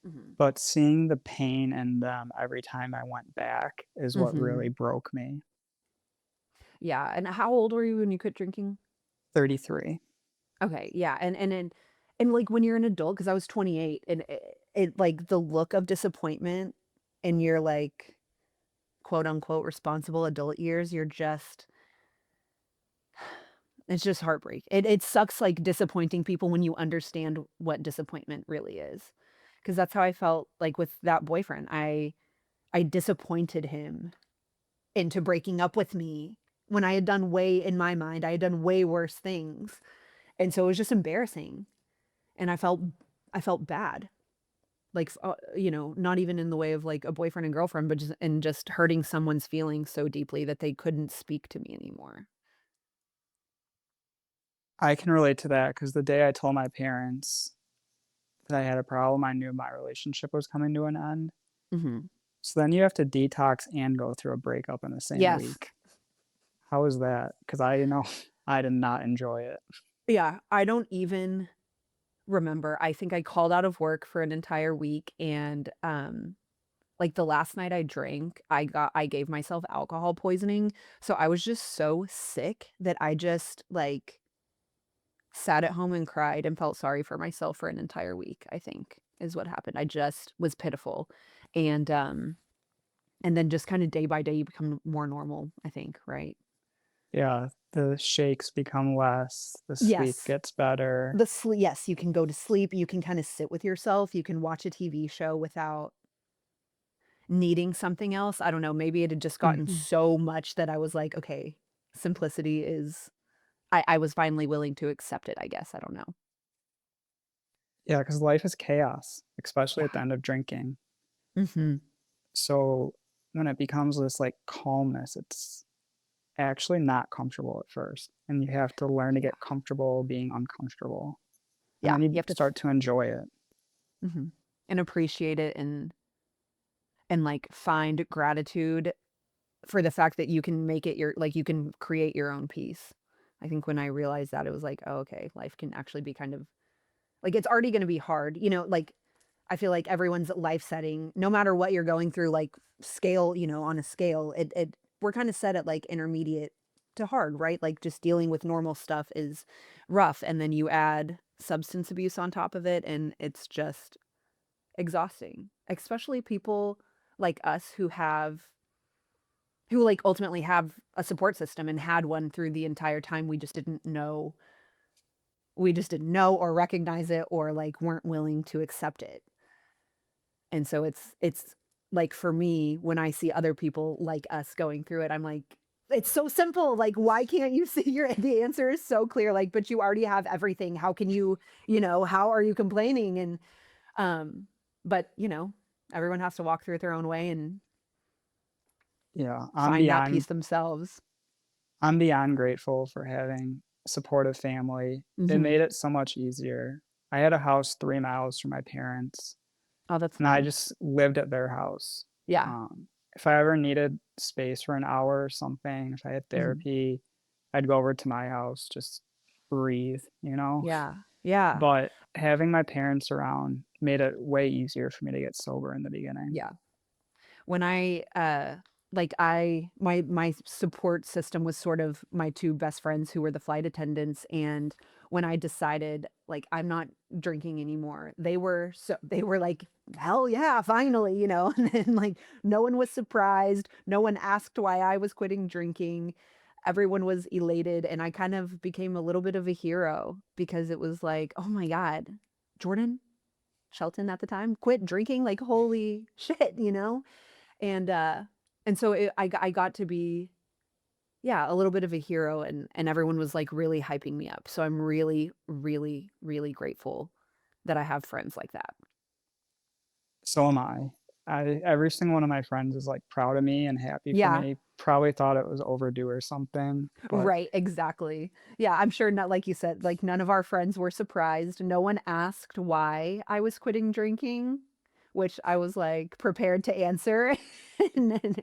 Mhm. but seeing the pain in them every time I went back is what really Mhm. broke me. Yeah, and how old were you when you quit drinking? 33. Okay, yeah, and, like, when you're an adult, because I was 28, and like, the look of disappointment in your, like, quote, unquote, "responsible adult years," you're just it's just heartbreak. It sucks, like, disappointing people when you understand what disappointment really is, because that's how I felt, like, with that boyfriend. I disappointed him into breaking up with me when I had done way in my mind, I had done way worse things, and so it was just embarrassing, and I felt bad, like, not even in the way of, like, a boyfriend and girlfriend, but just hurting someone's feelings so deeply that they couldn't speak to me anymore. I can relate to that because the day I told my parents that I had a problem, I knew my relationship was coming to an end. Mhm. So then you have to detox and go through a breakup in the same Yes. week. How is that? Because I did not enjoy it. Yeah, I don't even remember. I think I called out of work for an entire week, and, like, the last night I drank, I gave myself alcohol poisoning, so I was just so sick that I just, like, sat at home and cried and felt sorry for myself for an entire week, I think, is what happened. I just was pitiful, and, um, and then just kinda day by day, you become more normal, I think, right? Yeah, the shakes become less, the sleep Yes. gets better. Yes, you can go to sleep, you can kinda sit with yourself, you can watch a TV show without needing something else. I don't know, maybe it had just gotten Mhm. so much that I was like, "Okay, simplicity is" I was finally willing to accept it, I guess, I don't know. Yeah, because life is chaos, especially at Yeah. the end of drinking. Mhm. So when it becomes this like calmness, it's actually not comfortable at first. And you have to learn to Yeah. get comfortable being uncomfortable. And Yeah, then you you have to start to enjoy it. mhm, and appreciate it and, like, find gratitude for the fact that you can make it your like, you can create your own peace. I think when I realized that, it was like, "Oh, okay, life can actually be kind of" like, it's already gonna be hard, like, I feel like everyone's life setting, no matter what you're going through, like, scale, on a scale, it we're kinda set at, like, intermediate to hard, right? Like, just dealing with normal stuff is rough, and then you add substance abuse on top of it, and it's just exhausting, especially people like us who, like, ultimately have a support system and had one through the entire time, we just didn't know or recognize it or, like, weren't willing to accept it. And so it's like, for me, when I see other people like us going through it, I'm like, "It's so simple, like, why can't you see the answer is so clear, like, but you already have everything. How can how are you complaining?" And, um, but, everyone has to walk through it their own way and Yeah, find that peace themselves. I'm beyond grateful for having a supportive family. It Mhm. made it so much easier. I had a house 3 miles from my parents, Oh, that's and I nice. just lived at their house. Yeah. If I ever needed space for an hour or something, if I had Mhm. therapy, I'd go over to my house, just breathe, you know? Yeah. Yeah. But having my parents around made it way easier for me to get sober in the beginning. Yeah. When I, like, my support system was sort of my 2 best friends who were the flight attendants, and when I decided, like, I'm not drinking anymore, they were like, "Hell yeah, finally," you know? And then, like, no one was surprised, no one asked why I was quitting drinking, everyone was elated, and I kind of became a little bit of a hero because it was like, "Oh my god, Jordan Shelton at the time quit drinking, like, holy shit," you know? And, uh, and so I got to be, yeah, a little bit of a hero, and everyone was, like, really hyping me up. So I'm really, really, really grateful that I have friends like that. So am I. Every single one of my friends is, like, proud of me and happy for Yeah, me, probably thought it was overdue or something, but right, exactly. Yeah, I'm sure not like you said, like, none of our friends were surprised. No one asked why I was quitting drinking, which I was, like, prepared to answer, and then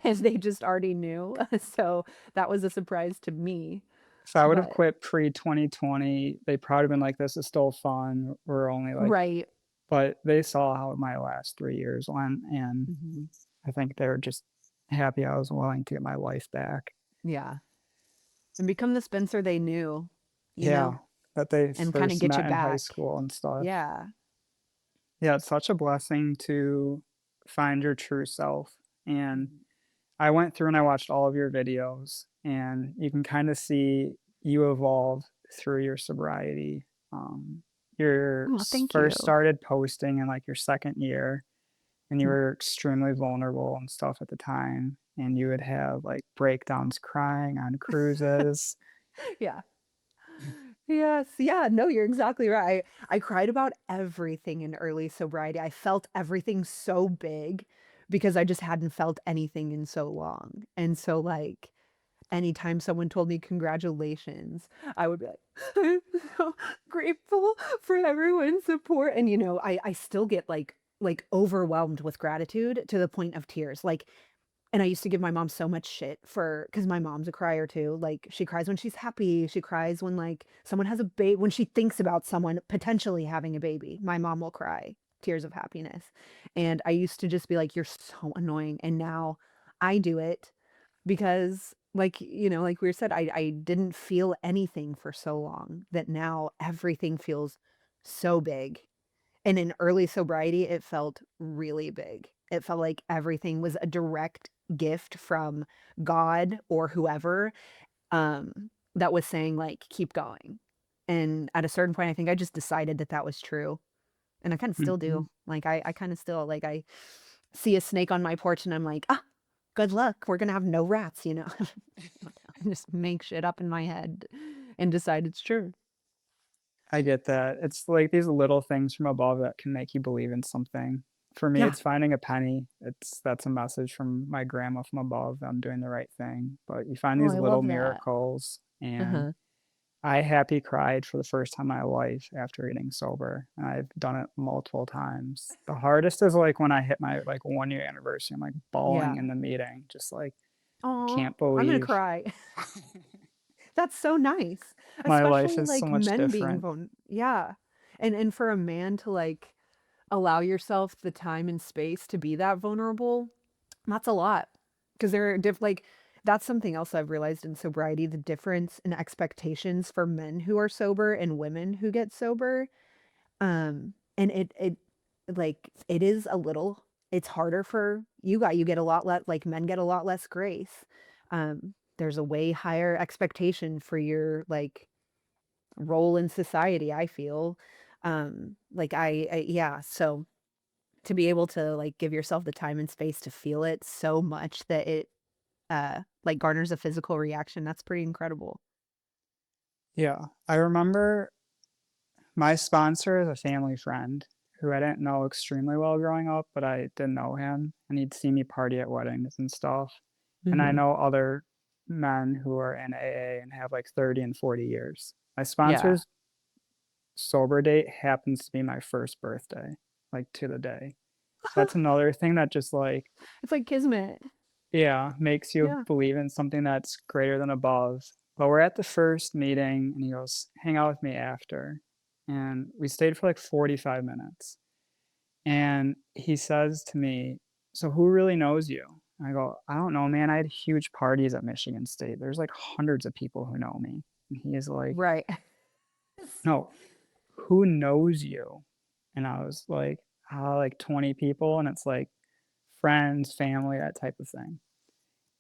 and they just already knew. So that was a surprise to me, if I would've but quit pre-2020, they probably been like, "This is still fun, we're only, like" right. but they saw how my last 3 years went, and Mhm. I think they're just happy I was willing to get my life back. Yeah, and become the Spencer they knew, you know, Yeah, that they and kinda first get you met in high back. school and stuff. Yeah. Yeah, it's such a blessing to find your true self, and Mhm. I went through and I watched all of your videos, and you can kinda see you evolve through your sobriety. Your Aw, thank first you. started posting in, like, your 2nd year, and you Mm. were extremely vulnerable and stuff at the time, and you would have, like, breakdowns crying on cruises. Yeah. Yes, yeah, no, you're exactly right. I cried about everything in early sobriety. I felt everything so big because I just hadn't felt anything in so long, and so, like, anytime someone told me congratulations, I would be like, "I'm so grateful for everyone's support," and, you know, I still get, like, overwhelmed with gratitude to the point of tears, like, and I used to give my mom so much shit for because my mom's a crier too, like, she cries when she's happy, she cries when, like, someone has a baby. When she thinks about someone potentially having a baby, my mom will cry tears of happiness, and I used to just be like, "You're so annoying," and now I do it because, like, you know, like we said, I didn't feel anything for so long that now everything feels so big. And in early sobriety, it felt really big. It felt like everything was a direct gift from God or whoever, that was saying, like, "Keep going." And at a certain point, I think I just decided that that was true, and I kinda still Mhm. do. Like, I kinda still like, I see a snake on my porch, and I'm like, "Ah, good luck. We're gonna have no rats," you know? I just make shit up in my head and decide it's true. I get that. It's like these little things from above that can make you believe in something. For me, Yeah. it's finding a penny. That's a message from my grandma from above, I'm doing the right thing, but you find Oh, these I little love that. miracles, and Uh-huh. I happy cried for the first time in my life after getting sober, and I've done it multiple times. The hardest is, like, when I hit my, like, one-year anniversary, I'm, like, bawling in Yeah. the meeting, just like, Aw, can't I'm gonna believe cry. That's so nice, my life especially, is so like, much men being different. vuln yeah, and for a man to, like, allow yourself the time and space to be that vulnerable, that's a lot. Because there are like, that's something else I've realized in sobriety, the difference in expectations for men who are sober and women who get sober. And it like, it is a little it's harder for you get a lot less like, men get a lot less grace. There's a way higher expectation for your, like, role in society, I feel. Like, I yeah, so to be able to, like, give yourself the time and space to feel it so much that it, like, garners a physical reaction, that's pretty incredible. Yeah. I remember my sponsor is a family friend who I didn't know extremely well growing up, but I did know him, and he'd see me party at weddings and stuff. And I Mhm. know other men who are in AA and have like 30 and 40 years. My Yeah. sponsor's sober date happens to be my first birthday, like to the day. So that's another thing that just like, It's like kismet. yeah, makes you Yeah. believe in something that's greater than above. But we're at the first meeting and he goes, hang out with me after. And we stayed for like 45 minutes. And he says to me, so who really knows you? I go, "I don't know, man. I had huge parties at Michigan State. There's like hundreds of people who know me." And he is like, Right. "No, who knows you?" And I was like, like 20 people." And it's like friends, family, that type of thing.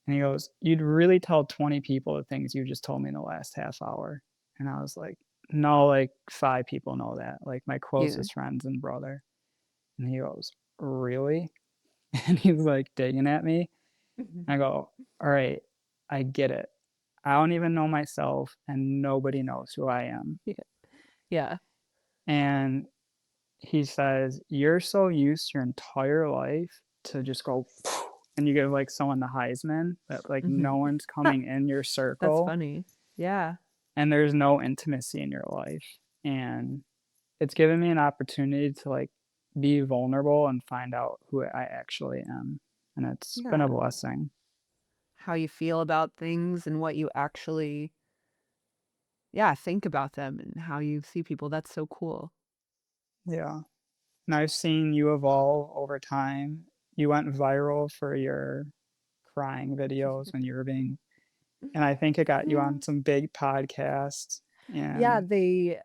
And he goes, "You'd really tell 20 people the things you just told me in the last half hour." And I was like, "No, like 5 people know that, like my Yeah. closest friends and brother." And he goes, "Really?" And he's like digging at me. I go, "All right, I get it. I don't even know myself and nobody knows who I am." Yeah. Yeah. And he says, "You're so used your entire life to just go and you give like someone the Heisman that like no Mhm. one's coming in your That's circle funny. Yeah. and there's no intimacy in your life." And it's given me an opportunity to like be vulnerable and find out who I actually am. And it's been a Yeah. blessing. How you feel about things and what you actually, yeah, think about them and how you see people. That's so cool. Yeah. And I've seen you evolve over time. You went viral for your crying videos when you were being, and I think it got you Yeah. on some big podcasts. Yeah,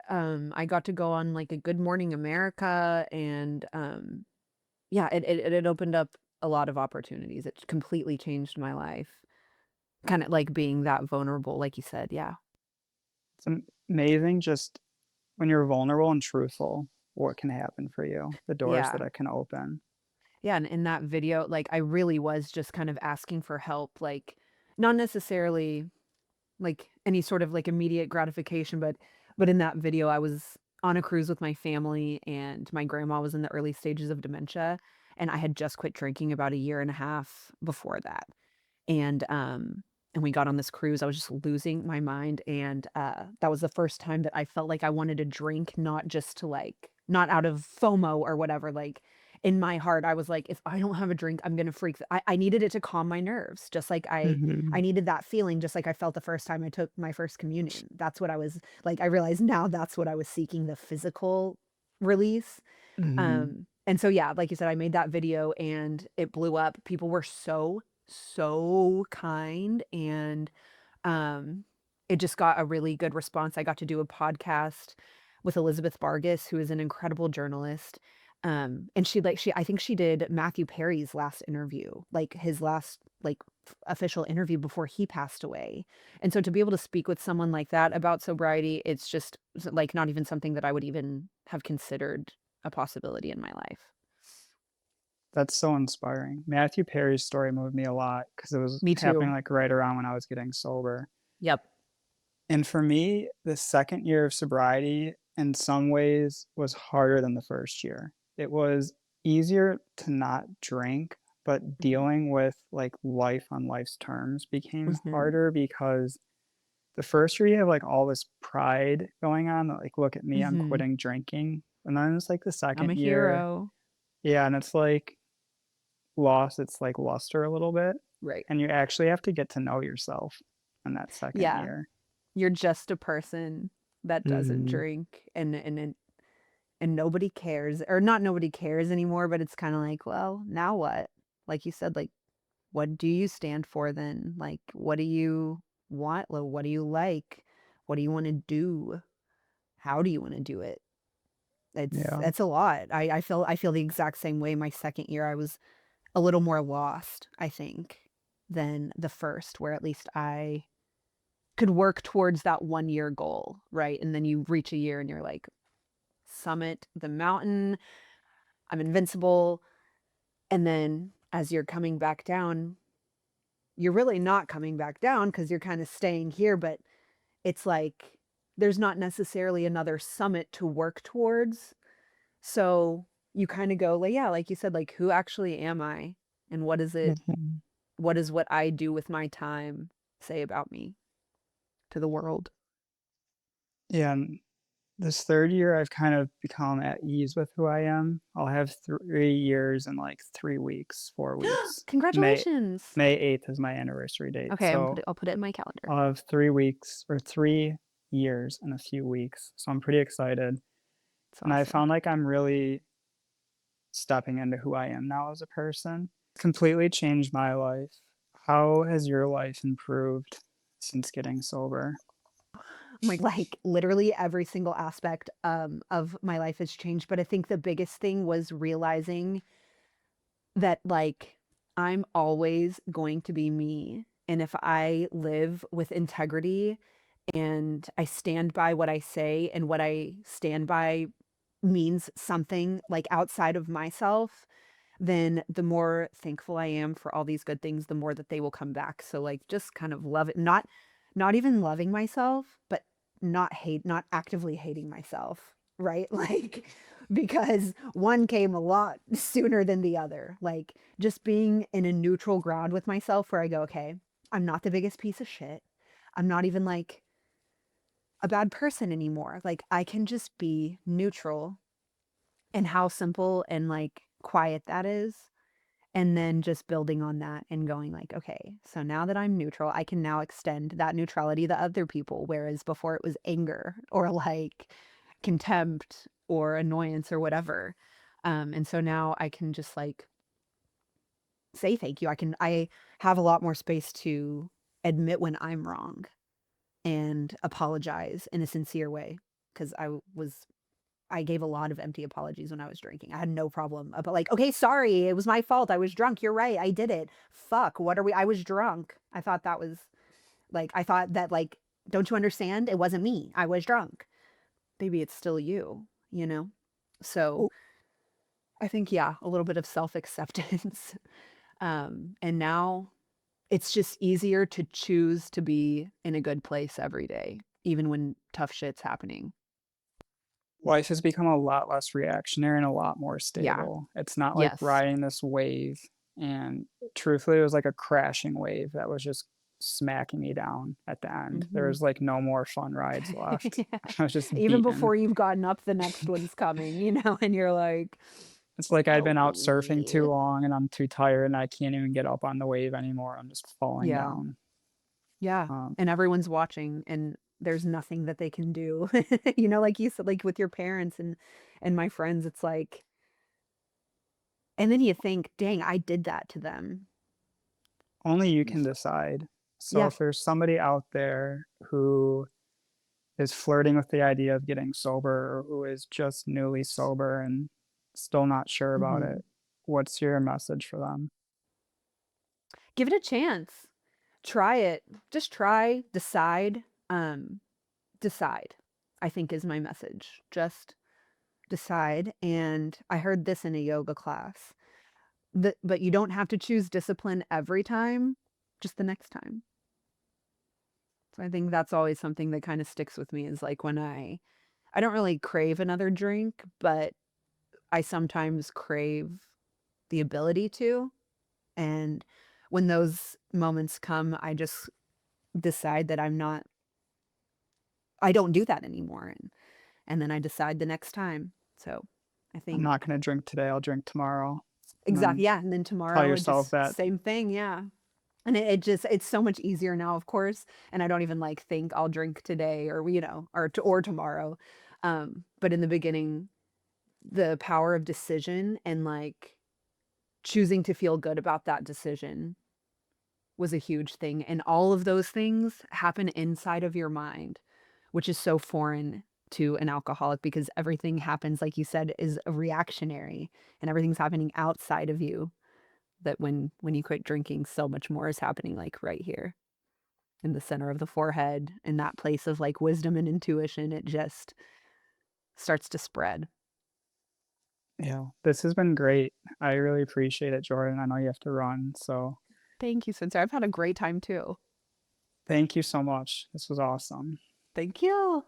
And I got to go on like a Good Morning America and yeah, it opened up a lot of opportunities. It completely changed my life. Kind of like being that vulnerable, like you said. Yeah. it's amazing just when you're vulnerable and truthful, what can happen for you, the doors that Yeah. it can open. Yeah, and in that video, like, I really was just kind of asking for help, like, not necessarily, like, any sort of, like, immediate gratification, but in that video, I was on a cruise with my family, and my grandma was in the early stages of dementia, and I had just quit drinking about a year and a half before that. And we got on this cruise, I was just losing my mind, and, that was the first time that I felt like I wanted to drink, not just to, like not out of FOMO or whatever, like, in my heart, I was like, "If I don't have a drink, I'm gonna freak." I needed it to calm my nerves, just like I Mhm. needed that feeling just like I felt the first time I took my first communion. That's what I was like, I realized now that's what I was seeking, the physical release. Mhm. And so, yeah, like you said, I made that video and it blew up. People were so, so kind and um, it just got a really good response. I got to do a podcast with Elizabeth Vargas, who is an incredible journalist. And she I think she did Matthew Perry's last interview, like his last like official interview before he passed away. And so to be able to speak with someone like that about sobriety, it's just like not even something that I would even have considered a possibility in my life. That's so inspiring. Matthew Perry's story moved me a lot because it was Me happening too. like right around when I was getting sober. Yep. And for me, the second year of sobriety in some ways was harder than the first year. It was easier to not drink, but Mhm. dealing with like life on life's terms became Mhm. harder because the first year you have like all this pride going on that like, look at me, I'm Mhm. quitting drinking. And then it's like the I'm a second year, hero. yeah, and it's like lost its like luster a little bit. Right. And you actually have to get to know yourself in that second Yeah. year. You're just a person that doesn't Mhm. drink and nobody cares or not nobody cares anymore, but it's kind of like, well, now what? Like you said, like what do you stand for then? Like what do you want? Like, what do you like? What do you want to do? How do you want to do it? Yeah. It's a lot. I feel the exact same way. My second year I was a little more lost, I think, than the first, where at least I could work towards that 1 year goal, right? And then you reach a year and you're like, summit the mountain, I'm invincible. And then as you're coming back down, you're really not coming back down because you're kind of staying here, but it's like there's not necessarily another summit to work towards. So you kind of go, like, yeah, like you said, like, who actually am I? And what is it? Mhm. What is what I do with my time say about me to the world? Yeah, and this 3rd year, I've kind of become at ease with who I am. I'll have 3 years and, like, 3 weeks, 4 weeks. May Congratulations. May 8th is my anniversary date, Okay, so I'll put it in my calendar. I'll have 3 weeks or 3 years and a few weeks, so I'm pretty excited, It's and I awesome. found like I'm really stepping into who I am now as a person, completely changed my life. How has your life improved since getting sober? Literally every single aspect, of my life has changed, but I think the biggest thing was realizing that, I'm always going to be me, and if I live with integrity and I stand by what I say and what I stand by means something, outside of myself, then the more thankful I am for all these good things, the more that they will come back. So, just kind of love it, not even loving myself, but not actively hating myself, right? Because one came a lot sooner than the other. Just being in a neutral ground with myself where I go, "Okay, I'm not the biggest piece of shit. I'm not even, a bad person anymore. I can just be neutral," and how simple and, quiet that is. And then just building on that and going "Okay, so now that I'm neutral, I can now extend that neutrality to other people," whereas before it was anger or, contempt or annoyance or whatever. And so now I can just, say thank you. I have a lot more space to admit when I'm wrong and apologize in a sincere way, 'cause I gave a lot of empty apologies when I was drinking. I had no problem about "Okay, sorry, it was my fault. I was drunk. You're right. I did it. Fuck, what are we I was drunk." I thought that was I thought that "Don't you understand? It wasn't me. I was drunk." Baby, it's still you, you know? So, Oh, I think, yeah, a little bit of self-acceptance. And now it's just easier to choose to be in a good place every day, even when tough shit's happening. life has become a lot less reactionary and a lot more Yeah. stable. It's not like Yes. riding this wave, and truthfully, it was like a crashing wave that was just smacking me down at the end. There Mhm. was, like, no more fun rides left. Yeah. I was just Even beaten. before you've gotten up, the next one's coming, and you're like, It's like I'd been "Help out surfing too me." long, and I'm too tired, and I can't even get up on the wave anymore. I'm just falling Yeah. down. Yeah. Um, And everyone's watching, and there's nothing that they can do. Like you said, with your parents and my friends, it's and then you think, "Dang, I did that to them." only you can decide. So Yeah. if there's somebody out there who is flirting with the idea of getting sober or who is just newly sober and still not sure about Mhm. it, what's your message for them? Give it a chance. Try it. Just try, decide, I think is my message. Just decide. And I heard this in a yoga class. But you don't have to choose discipline every time, just the next time. So I think that's always something that kind of sticks with me is when I don't really crave another drink, but I sometimes crave the ability to. And when those moments come, I just decide that I don't do that anymore. And then I decide the next time. So I I'm think not going to drink today, I'll drink tomorrow. And exactly. then Yeah. And then tell tomorrow it yourself just that same thing. Yeah. And it's so much easier now, of course, and I don't even, think I'll drink today or, or tomorrow. But in the beginning, the power of decision and, choosing to feel good about that decision was a huge thing, and all of those things happen inside of your mind, which is so foreign to an alcoholic because everything happens, like you said, is reactionary, and everything's happening outside of you, that when you quit drinking, so much more is happening, right here. In the center of the forehead, in that place of wisdom and intuition, it just starts to spread. yeah, this has been great. I really appreciate it, Jordan. I know you have to run, so Thank you, Spencer. I've had a great time too. thank you so much. This was awesome. Thank you.